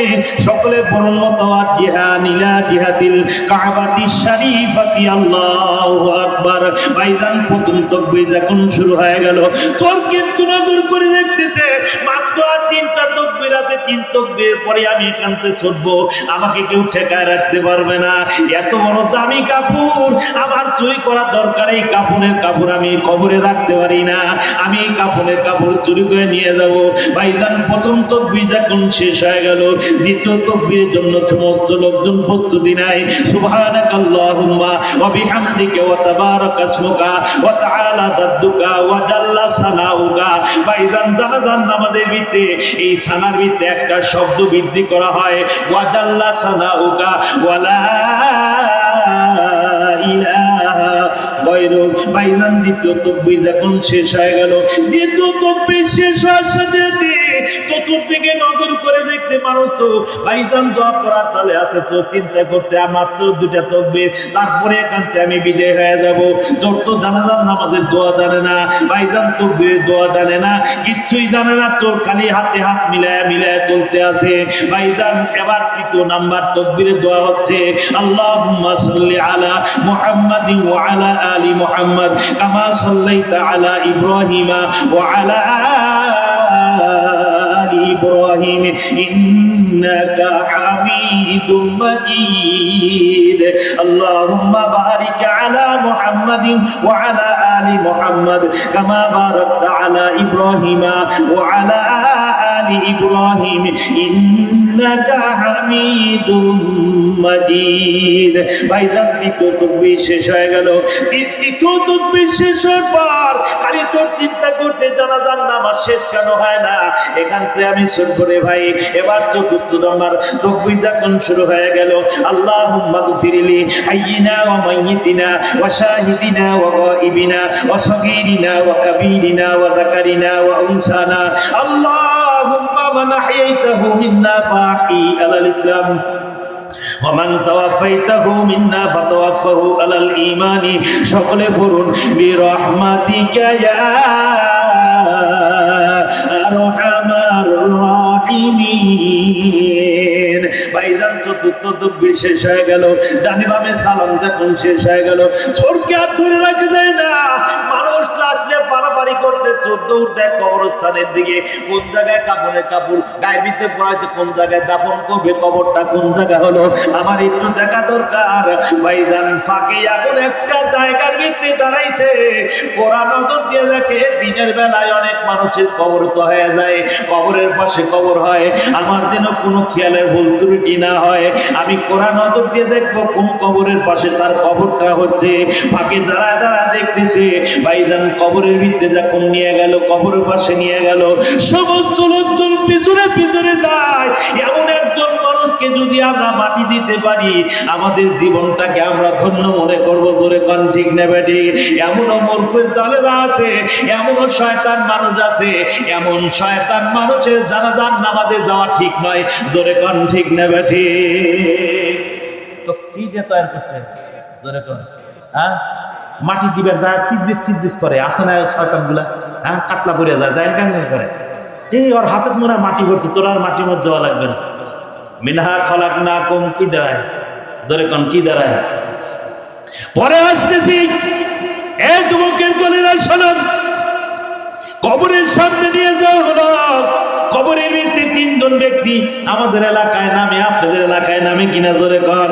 সকলে পড়ুন মুতাওয়াজ্জিহান ইলা জিহাতিল কাবাতিশ শরীফাতি আল্লাহু আকবার। ভাইজান প্রথম তাকবীর যখন শুরু হয়ে গেল, তোর কিন্তু নজর করে দেখতেছে মাত্র আর 3টা তাকবীর আছে, 3 তাকবীর পরে আমি এখান থেকে ছুটবো, আমাকে কেউ ঠেকায় রাখতে পারবে না। এত বড় দামি কাপড় আমার চুরি করা দরকার। এই কাপড়ের কাপড় আমি কবরে রাখতে পারি না, আমি এই কাপড়ের কাপড় চুরি করে নিয়ে যাব। ভাইজান প্রথম তাকবীর যখন শেষ হয়ে গেল, দ্বিতীয় তাকবীরের জন্য সমস্ত লোকজন প্রস্তুতি নেয়। সুবহানাকাল্লাহুম্মা ওয়া বিহামদিকা ওয়া তাবারাকা ইসমুকা ওয়া তাআলা জাদ্দুকা ওয়া জাল্লা সানাউকা। ভাইজান জানাজার নামাজের ভিতরে এই সানার ভিতরে একটা শব্দ বৃদ্ধি করা হয়, ওয়া জাল্লা সানাউকা ওয়া লা ইলাহা গায়রুক। ভাইজান দ্বিতীয় তাকবীর যখন শেষ হয়ে গেল, দ্বিতীয় তাকবীর শেষ হওয়ার সাথে সাথে চতুর্দিকে নজর করে দেখতে মানুষ তো ভাইজান দোয়া করার তালে আছে। তো চিন্তা করতে মাত্র 2টা তাকবীর, তারপরে এখান থেকে আমি বিদায় হয়ে যাব। তোর তো জানাজার নামাজের দোয়া জানে না, ভাইজান তাকবীরের দোয়া জানে না, কিচ্ছুই জানে না, তোর খালি হাতে হাত মিলায় মিলায় চলতে আছে। ভাইজান এবার 3 নাম্বার তাকবীরের দোয়া হচ্ছে, আল্লাহুম্মা সাল্লি আলা মুহাম্মাদিন ওয়া আলা আলি মুহাম্মাদ কামা সাল্লাইতা আলা ইব্রাহিমা ওয়া আলা ইব্রাহিম ইন্নাকা হামিদুম মাজিদ। আল্লাহুম্মা বারিক আলা মুহাম্মাদিন ওয়া আলা আলি মুহাম্মাদ কামা বারাকতা আলা ইব্রাহিমা ওয়া আলা আলি ইব্রাহিম ইন্নাকা হামিদুম মাজিদ। ভাইজান দ্বিতীয় তাকবীর শেষ হয়ে গেল। তৃতীয় তাকবীর শেষ হওয়ার পর খালি তোর চিন্তা করতে জানাজার নামাজ শেষ কেন হয় না, এখান থেকে আমি শুরু করে ভাই। এবার চতুর্থ নম্বর তাকবীর যখন শুরু হয়ে গেল, আল্লাহুম্মা গফিরলি হাইয়িনা ওয়া মাইয়িতিনা ওয়া শাহিদিনা ওয়া গায়িবিনা ওয়া সগীরিনা ওয়া কাবীরিনা ওয়া যাকারিনা ওয়া উনসানা। আল্লাহুম্মা মান আহইয়াতাহু মিন্না ফাহি আলাল ইসলাম ওয়ামান তাওয়াফাইতাহু মিন্না ফাতাওয়াফাহু আলাল ঈমানি। সকলে পড়ুন বিরহমাতিকা ইয়া আরহামার রাহিমিন। ভাইজান চতুর্থ তাকবীর শেষ হয়ে গেল, ডানে বামে সালাম যখন শেষ হয়ে গেল, চোরকে আর ধরে রাখা যায় না। মানুষ আসলে পারাপারি করতে দৌড় দেয় কবরস্থানের দিকে, কোন জায়গায় কাপড়ের কাপড় গায়ের ভিতরে পড়াচ্ছে, কোন জায়গায় দাফন করবে, কবরটা কোন জায়গা হলো আমার একটু দেখা দরকার। ভাইজান ফাঁকে এমন একটা জায়গার ভিতরে দাঁড়াইছে, ওরা নজর দিয়ে দেখে দিনের বেলায় অনেক মানুষের কবর তো হয়ে যায়, কবরের পাশে কবর হয়, আমার যেন কোনো খেয়ালের ভুল ত্রুটি না হয়। আমি কোরআন নজর দিয়ে দেখবো কোন কবরের পাশে তার কবরটা হচ্ছে। ফাঁকে দাঁড়ায় দাঁড়ায় দেখতেছে। ভাইজান কবরের ভিতরে যখন নিয়ে গেল, কবরের পাশে নিয়ে গেল, সমস্ত লোকজন পিছনে পিছনে যায়। এমন একজন মানুষকে যদি আমরা মাটি দিতে পারি, আমাদের জীবনটাকে আমরা ধন্য মনে করবো। জোরে কোন ঠিক না বেটি? এমনও মূর্খের দলেরা আছে, এমনও শয়তান মানুষ আছে, এমন শয়তান মানুষের জানাজার নামাজে যাওয়া ঠিক নয়। জোরে কোন ঠিক না বেটি? তো কি যে তৈরি করছে, জোরে কোন? হ্যাঁ, মাটি দিবে যায় কিসবিস করে, আসে না শয়তান গুলা? হ্যাঁ, কাটলা পড়ে যায়, যায় গাঙ্গ করে। এই ওর হাতের মনে মাটি পড়ছে, তোর আর মাটির মধ্যে যাওয়া লাগবে না। মিনহা খলাকনাকুম কি দাঁড়ায়? জোরে কোন কি দাঁড়ায়? পরে আসতেছি, এই যুবকের দলেরা শোনো, কবরের সামনে নিয়ে যাওয়া হলো। কবরের ভিতরে 3 জন ব্যক্তি ব্যক্তি আমাদের এলাকায় নামে, আপনাদের এলাকায় নামে কিনা জোরে কন।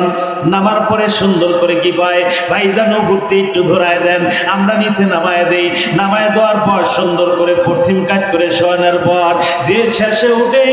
নামার পরে সুন্দর করে কি কয়, ভাইজান উপরতে একটু ধরায় দেন, আমরা নিচে নামায় দেই। নামায় দেওয়ার পর সুন্দর করে পশ্চিম কাজ করে শোয়ানোর পর যে শেষে উঠে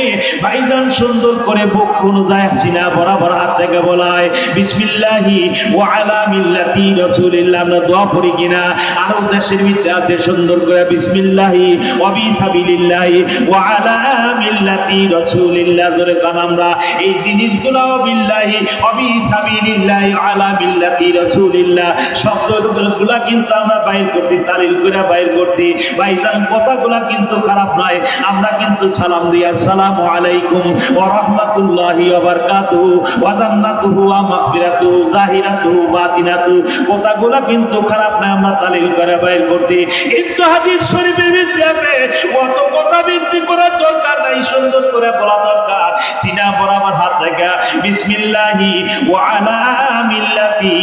ভাইজান সুন্দর করে বুক অনুযায়ী সিনা বরাবর হাত থেকে বলায় বিসমিল্লাহি ওয়া আলা মিল্লাতি রাসূলিল্লাহ। আমরা দোয়া পড়ি কিনা? আরো দেশের ভিতরে আছে সুন্দর করে বিসমিল্লাহি ওয়া বিসাবিলিল্লাহি ওয়া আলা মিল্লাতি রাসূলিল্লাহ। জোরে কান আমরা এই জিনিসগুলো বিল্লাহি ওয়া বিসাবিলিল্লাহি ওয়া আলা মিল্লাতি রাসূলিল্লাহ শব্দগুলো কিন্তু আমরা বাইর করছি, তালিল করে বাইর করছি। ভাইজান কথাগুলো কিন্তু খারাপ নয়, আমরা কিন্তু সালাম দিই আসসালামু আলাইকুম ওয়া রাহমাতুল্লাহি ওয়া বারাকাতুহু ওয়া জান্নাতুহু ওয়া মাগফিরাতুহু জাহিরাতুহু বাতিনাতুহু। কথাগুলো কিন্তু খারাপ নয়, আমরা তালিল করে বাইর করছি। কিন্তু হাদিস শরীফের ভিতরে আছে অত কথা বৃদ্ধি করার দরকার নাই, সুন্দর করে বলা দরকার। সিনা বরাবর হাত রেখে বিসমিল্লাহি ওয়া আলা মিল্লাতি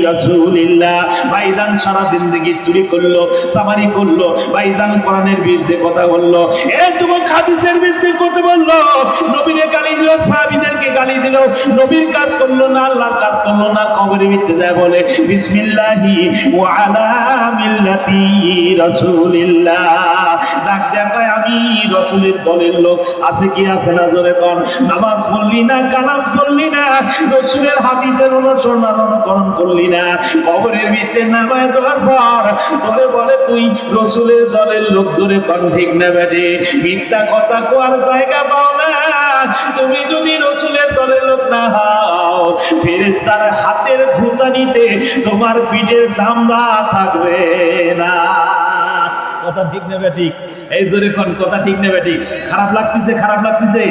রাসূলিল্লাহ। ভাইজান সারা জিন্দেগি চুরি করলো, সামারি করলো, ভাইজান কোরআনের বিরুদ্ধে কথা বললো, এই যুবক হাদিসের বিরুদ্ধে কথা বললো, নবীরে গালি দিল, সাহাবীদেরকে গালি দিল, নবীর কাজ করলো না, আল্লাহর কাজ করলো না, কবরের ভিতরে যায় বলে বিসমিল্লাহি ওয়া আলা মিল্লাতি রাসূলিল্লাহ। ডাক দেখায় আমি রাসূলের দলের লোক। আছে কি আছে না জোরে কোন? নামাজ পড়লি না, কালাম পড়লি না, রাসূলের হাদিসের অনুসরণ করলি না, কবরের ভিতরে নামায় দেওয়ার পর তোরে বলে তুই রাসূলের দলের লোক। জোরে কোন ঠিক না বেটে? মিথ্যা কথা কোয়ার জায়গা পাও না। তুমি যদি রাসূলের দলের লোক না হও, ফেরেশতার হাতের ঘুঁটানিতে তোমার পিঠের চামড়া থাকবে না। কথা ঠিক নেবে ঠিক? এই জোরে কোন কথা ঠিক নেবে ঠিক? খারাপ লাগতেছে? খারাপ লাগতেছে?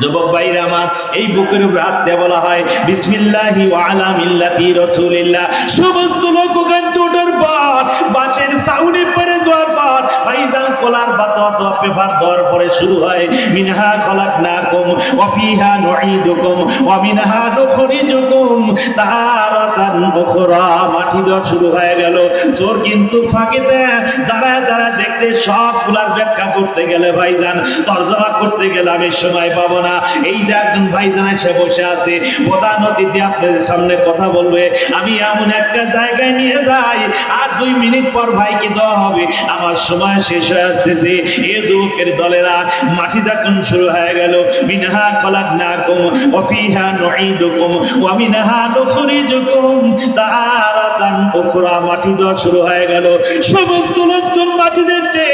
যুবক ভাইরা আমার, এই বুকের উপর হাত দিয়ে বলা হয় বিসমিল্লাহি ওয়া আলা মিল্লাতি রাসূলিল্লাহ। সমস্ত লোক ওখান থেকে ওঠার পর বাঁশের চাউনি পরে দেওয়ার পর ভাইজান কলার পাতা পেপার দেওয়ার পরে শুরু হয় মিনহা খলাকনাকুম ওয়া ফিহা নুঈদুকুম ওয়া মিনহা নুখরিজুকুম তারাতান উখরা। মাটি দেওয়া শুরু হয়ে গেল। চোর কিন্তু ফাঁকিতে দাঁড়ায় দাঁড়ায় দেখতে সবগুলার ব্যাখ্যা করতে গেলে ভাইজান, তরজমা করতে গেলে আমি সময় পাবো না। এই যে একজন ভাইজান এসে বসে আছে, প্রধান অতিথি আপনাদের সামনে কথা বলবে, আমি এমন একটা জায়গায় নিয়ে যাই আর 2 মিনিট পর ভাইকে দেওয়া হবে, আমার সময় শেষ হয়ে আসতেছে। এই যুবকের দলেরা মাটি যখন শুরু হয়ে গেল মিনহা খলাকনাকুম ওয়া ফিহা নুঈদুকুম ওয়া মিনহা নুখরিজুকুম তারাতান উখরা। মাটি দেওয়া শুরু হয়ে গেল। সমস্ত লোকজন মাটি দিচ্ছে।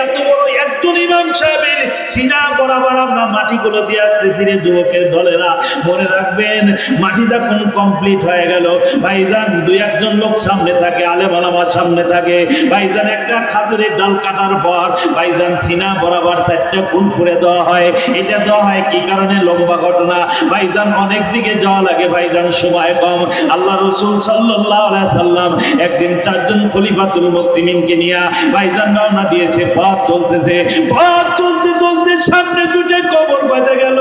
এত বড় একজন ইমাম সাহেবের সিনা বরাবর আমরা মাটিগুলো দিয়ে আসতেছি রে যুবকের দলেরা। মনে রাখবেন, মাটি যখন কমপ্লিট হয়ে গেল ভাইজান 2-1 লোক সামনে থাকে, আলেম ওলামা সামনে থাকে। ভাইজান একটা খাজুরের ডাল কাটার পর ভাইজান সিনা বরাবর 4টা ফুল করে দেওয়া হয়। এটা দেওয়া হয় কি কারণে? লম্বা ঘটনা ভাইজান, অনেক দিকে যাওয়া লাগে ভাইজান, সময় কম। আল্লাহ রাসূল সাল্লাল্লাহু আলাইহি সাল্লাম একদিন 4 জন খলিফাতুল মুসলিমিনকে নিয়ে ভাইজান রওনা দিয়েছে। পথ চলতেছে, পথ চলতে চলতে সামনে 2টা কবর বাজে গেল।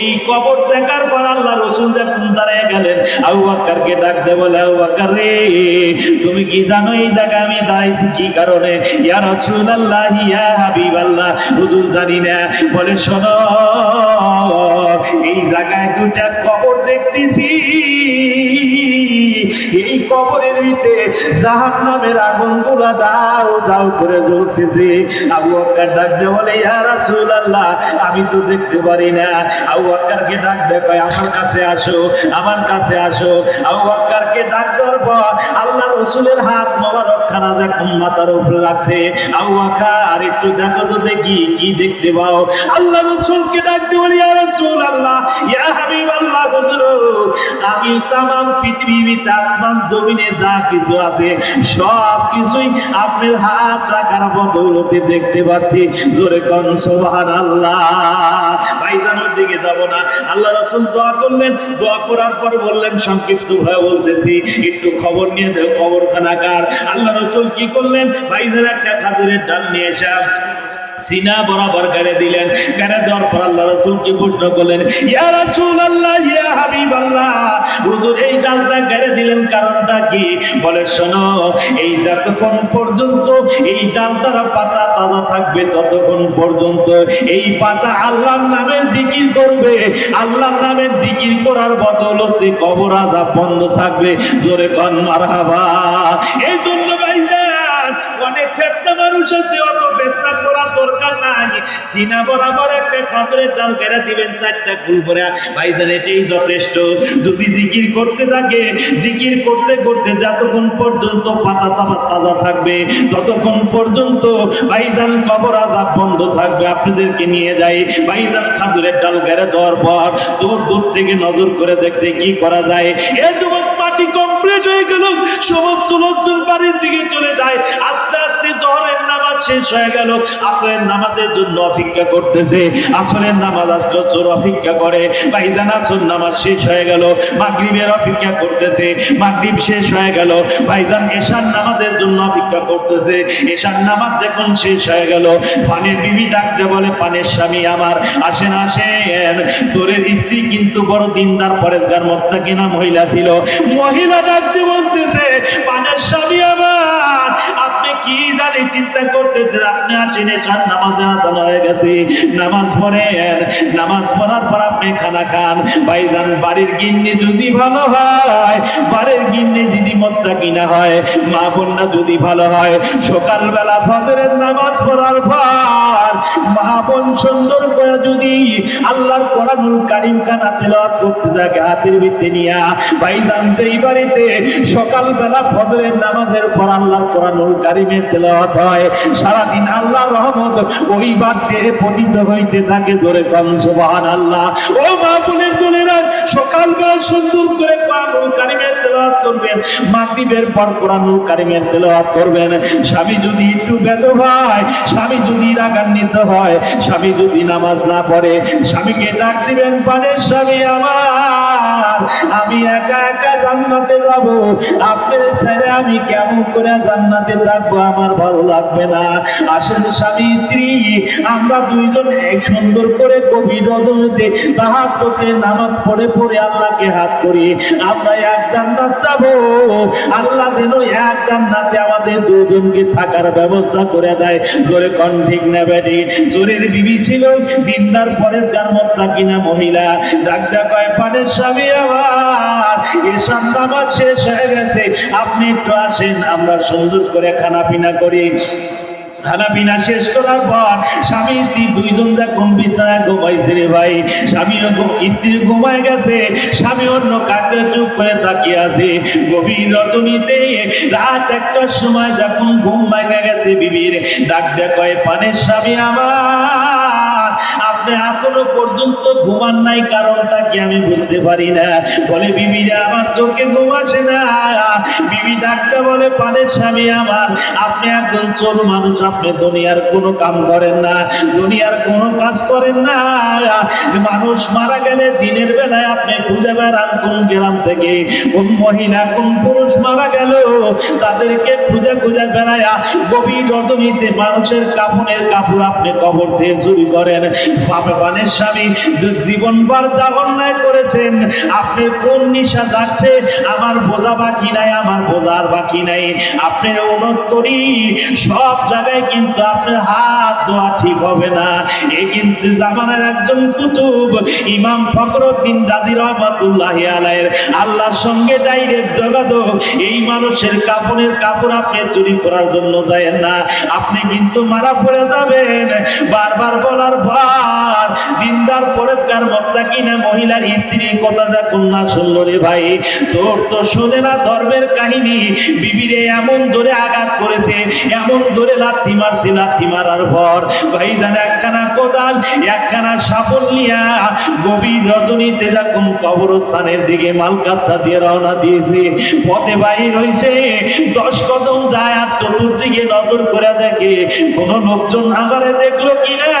এই কবর দেখার পর আল্লাহ রাসূল যখন দাঁড়ায় গেলেন, আবু বকরকে ডাক দিয়ে বলে, আবু বকর রে, তুমি কি জানো এই জায়গায় আমি দাঁড়াইছি কি কারণে? ইয়া রাসূলুল্লাহ, ইয়া হাবিবাল্লাহ। হুজুর জানি না। বলে শোনো, এই জায়গায় 2টা কবর দেখতেছি, এই কবরের ভিতরে জাহান্নামের আগুনগুলো দাও দাও করে জ্বলতেছে। আবু বকর ডাক দিয়ে বলে, ইয়া রাসূলুল্লাহ, আমি তো দেখতে পারি না। আবু বকরকে ডাক দিয়ে কয়, আমার কাছে আসো, আমার কাছে আসো। আবু বকরকে ডাক দেওয়ার পর আল্লাহ রাসূলের হাত মোবারক খানা যখন মাথার উপরে রাখছে, আবু বকর একটু দেখো তো দেখি কি দেখতে পাও। আল্লাহ রাসূলকে ডাক দিয়ে বলে, ইয়া রাসূলুল্লাহ, ইয়া হাবিবাল্লাহ, হুজুর, আমি तमाम পৃথিবীতে আসমান জমিনে যা কিছু আছে সব কিছুই আপনার হাত রাখার বদৌলতে দেখতে পাচ্ছি। জোরে কোন সুবহানাল্লাহ। ভাইজানের দিকে যাব না। আল্লাহ রাসূল দোয়া করলেন। দোয়া করার পর বললেন, সংক্ষিপ্ত ভাবে বলতেছি, একটু খবর নিয়ে দেও কবরখানাকার। আল্লাহ রাসূল কি করলেন? ভাইজান একটা খাজুরের ডাল নিয়ে এসে সিনা বরাবর গাড়ে দিলেন। গাড়ে দেওয়ার পর আল্লাহ রাসূলকে প্রশ্ন করলেন, ইয়া রাসূলুল্লাহ, ইয়া হাবিবাল্লাহ, হুজুর এই ডালটা গাড়ে দিলেন কারণটা কি? বলে, শোনো, এই যতক্ষণ পর্যন্ত এই ডালটার পাতা তাজা থাকবে ততক্ষণ পর্যন্ত এই পাতা আল্লাহর নামে জিকির করবে। আল্লাহর নামে জিকির করার বদৌলতে কবর আযাব বন্ধ থাকবে। জোরে কোন মারহাবা। এই জন্য ভাইজান অনেক ফেতনা মানুষ আছে, অত ফেতনা করার দরকার নাই। সিনা বরাবর একটা খাদরের ডাল কেটে দিবেন, 4টা ফুল করে ভাইজান, এটাই যথেষ্ট। যদি জিকির করতে থাকে, জিকির করতে করতে যতক্ষণ পর্যন্ত পাতা তাজা থাকবে ততক্ষণ পর্যন্ত ভাইজান কবর আযাব বন্ধ থাকবে। আপনাদেরকে নিয়ে যাই ভাইজান খাদরের ডাল কেটে দেওয়ার পর চোর দূর থেকে নজর করে দেখতে কি করা যায়। এই যুবক পার্টি কমপ্লিট হয়ে গেল, সমস্ত লোকজন বাড়ির দিকে চলে যায়। আস্তে আস্তে জোহরের নামাজ শেষ হয়ে গেল, আসরের নামাজের জন্য অপেক্ষা করতেছে। আসরের নামাজ আসলো, চোর অপেক্ষা করে। ভাইজান আসর নামাজ শেষ হয়ে গেল, মাগরিবের অপেক্ষা করতেছে। মাগরিব শেষ হয়ে গেল, ভাইজান এশার নামাজের জন্য অপেক্ষা করতেছে। এশার নামাজ যখন শেষ হয়ে গেল, পানের বিবি ডাকতে বলে, পানের স্বামী আমার, আসেন আসেন। চোরের স্ত্রী কিন্তু বড় দিনদার পরেজগার মুত্তাকিনা মহিলা ছিল। মহিলা ডাকতে বলতেছে, পানের স্বামী আমার, আপনি কি জানি চিন্তা করতেছেন? আপনি আছেন, এশার নামাজের আযান হয়ে গেছে, নামাজ পড়েন। নামাজ পড়ার পর আপনি খানা খান। ভাইজান বাড়ির গিন্নি যদি ভালো হয়, বাড়ির গিন্নি যদি মুত্তাকিনা হয়, মা বোনরা যদি ভালো হয়, সকালবেলা ফজরের নামাজ পড়ার পর মা বোন সুন্দর করে যদি আল্লাহর কোরআনুল কারীম খানা তেলাওয়াত করতে থাকে হাতের ভিতরে নিয়া, ভাইজান যেই বাড়িতে সকালবেলা ফজরের নামাজের পর আল্লাহর কোরআনুল কারীমের তেলাওয়াত হয়, সারাদিন আল্লাহর রহমত ওই বাড়িতে পতিত হইতে থাকে। জোরে কোন সুবহানাল্লাহ। ও মা বোনের বোনেরা, সকালবেলা সুন্দর করে কোরআনুল কারীমের তেলাওয়াত করবেন, মাগরিবের পর কোরআনুল কারীমের তেলাওয়াত করবেন। স্বামী যদি একটু বেদবা হয়, স্বামী যদি রাগান্বিত হয়, স্বামী যদি নামাজ না পড়ে, স্বামীকে ডাক দিবেন, পানের স্বামী আমার, আমি একা একা জান্নাতে যাব, আপনার ছেড়ে আমি কেমন করে জান্নাতে থাকবো? আমার ভালো লাগবে না। আসেন স্বামী স্ত্রী, আমরা দুইজন এক সুন্দর করে গভীর রজনীতে তাহাজ্জুদে নামাজ পড়ে পড়ে আল্লাহকে হাত করি, আমরা এক জান্নাত যাব। আল্লাহ যেন এক জান্নাতে আমাদের দুজনকে থাকার ব্যবস্থা করে দেয়। জোরে কোন ঠিক না বেটি? চোরের বিবি ছিল দিনদার পরেজগার মুত্তাকিনা মহিলা। ডাকটা কয়, পানের স্বামী আমার, এশার নামাজ শেষ হয়ে গেছে, আপনি একটু আসেন, আমরা সুন্দর করে খানা পিনা করি। খানা পিনা শেষ করার পর স্বামী স্ত্রী দুইজন যখন বিছানায় ঘুমাইছে রে ভাই, স্বামী স্ত্রী ঘুমায় গেছে, স্বামী অন্য কাছে চুপ করে তাকিয়ে আছে। গভীর রজনীতে রাত 1টার সময় যখন ঘুম ভাঙা গেছে, বিবির ডাকতে কয়, পানের স্বামী আমার, আপনি এখনো পর্যন্ত ঘুমান নাই, কারণটা কি আমি বুঝতে পারি না। বলে, বিবিরা আমার চোখে ঘুম আসে না। বিবি ডাকতে বলে, পানের স্বামী আমার, আপনি একজন চোর মানুষ, আপনি দুনিয়ার কোনো কাম করেন না, দুনিয়ার কোনো কাজ করেন না। মানুষ মারা গেলে দিনের বেলায় আপনি খুঁজে বেড়ান কোন গ্রাম থেকে কোন মহিলা কোন পুরুষ মারা গেল, তাদেরকে খুঁজে খুঁজে বেড়ায়া গভীর রজনীতে মানুষের কাফনের কাপড় আপনি কবর থেকে চুরি করেন। পানের স্বামী জীবনভর যা অন্যায় করেছেন, আপনি কোন নিশা যাচ্ছে আমার বোঝা বাকি নাই, আমার বোঝার বাকি নাই। আপনার অনুরোধ করি, সব জায়গায় কিন্তু আপনার হাত দেওয়া ঠিক হবে না। এই কিন্তু জামানের একজন কুতুব ইমাম ফখরুদ্দিন রাজি রহমাতুল্লাহি আলাইহির আল্লাহর সঙ্গে ডাইরেক্ট যোগাযোগ। এই মানুষের কাপড়ের কাপড় আপনি চুরি করার জন্য যাবেন না, আপনি কিন্তু মারা পড়ে যাবেন। বারবার বলার পর দিনদার পরেজগার মুত্তাকিনা মহিলার স্ত্রী কথা যখন না শুনল রে ভাই, চোর তো শোনে না ধর্মের কাহিনী। বিবিরে এমন জোরে আঘাত করেছে, এমন জোরে লাথি মারছে, লাথি মারার পর ভাইজান একখানা কোদাল একখানা শাবল নিয়া গভীর রজনীতে যখন কবরস্থানের দিকে মালকাত্তা দিয়ে রওনা দিয়েছে, পথে বাহির হয়েছে, 10 কদম যায় আর চতুর্দিকে নজর করে দেখে কোন লোকজন আমারে দেখলো কিনা,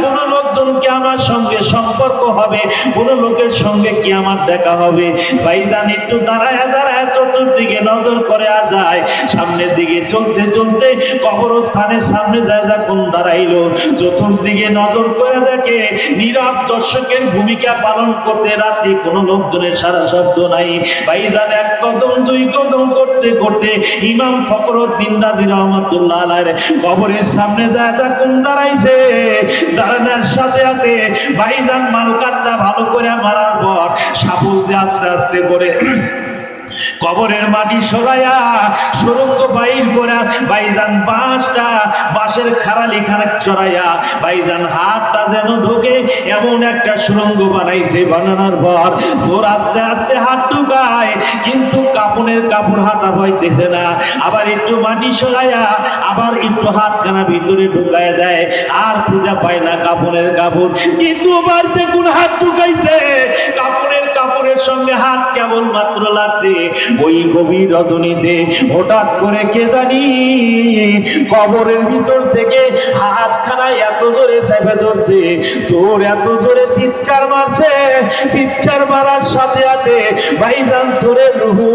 কোন লোকজন কি আমার সঙ্গে সম্পর্ক হবে, কোন লোকের সঙ্গে কি আমার দেখা হবে। ভাইজান একটু দাঁড়ায় দাঁড়ায় চতুর্দিকে নজর করে আর যায়, সামনের দিকে চলতে চলতে কবরস্থানের সামনে যায় যখন দাঁড়াইলো, চতুর্দিকে নজর করে দেখে নীরব দর্শকের ভূমিকা পালন করতে রাত্রি কোনো লোকজনের সারা শব্দ নাই। ভাইজান এক কদম দুই কদম করতে করতে ইমাম ফখরুদ্দিন রাজি রহমাতুল্লাহ আলাইহির কবরের সামনে যায় যখন দাঁড়াইছে, দাঁড়ানোর সাথে সাথে ভাইজান মালকাতটা ভালো করে মারার পর সাবল দিয়ে আস্তে আস্তে করে কবরের মাটি সরাইয়া সুরঙ্গ বাইর করা ভাইজান বাঁশের খারালি খানেক চড়াইয়া ভাইজান হাতটা যেন ঢোকে এমন একটা সুরঙ্গ বানাইছে। বানানোর পর জোর আস্তে আস্তে হাত ঢুকায়, কিন্তু কাপড়ের কাপড় হাতা পাইতেছে না। আবার একটু মাটি সরাইয়া আবার একটু হাতখানা ভিতরে ঢুকায় দেয়, আর খুঁজে পায় না কাপড়ের কাপড়। কিন্তু আবার যে কোন হাত ঢুকাইছে কাপড়ের সঙ্গে হাত কেবল মাত্র লাগছে। ওই গভীর রজনীতে হঠাৎ করে কে জানি কবরের ভিতর থেকে হাতখানা এত জোরে চেপে ধরছে, চোর এত জোরে চিৎকার মারছে, চিৎকার মারার সাথে সাথে ভাইজান চোরের রুহু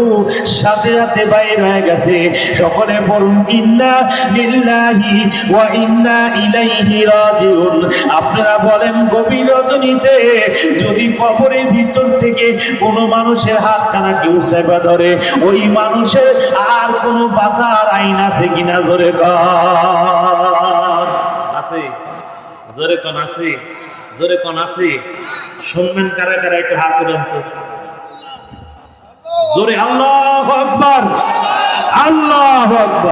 সাথে সাথে বাইর হয়ে গেছে। সকলে বলুন ইন্না লিল্লাহি ওয়া ইন্না ইলাইহি রাজিউন। আপনারা বলেন গভীর রজনীতে যদি কবরের ভিতর থেকে কোনো মানুষের হাতখানা কেউ চেপে ধরে, ওই মানুষের আর কোনো বাঁচার আইন আছে কিনা? জোরে কর আছে, জোরে কোন আছে, জোরে কোন আছে? শুনবেন কারা কারা একটু হাত উঠান তো জোরে। আল্লাহু আকবার, আল্লাহু আকবার।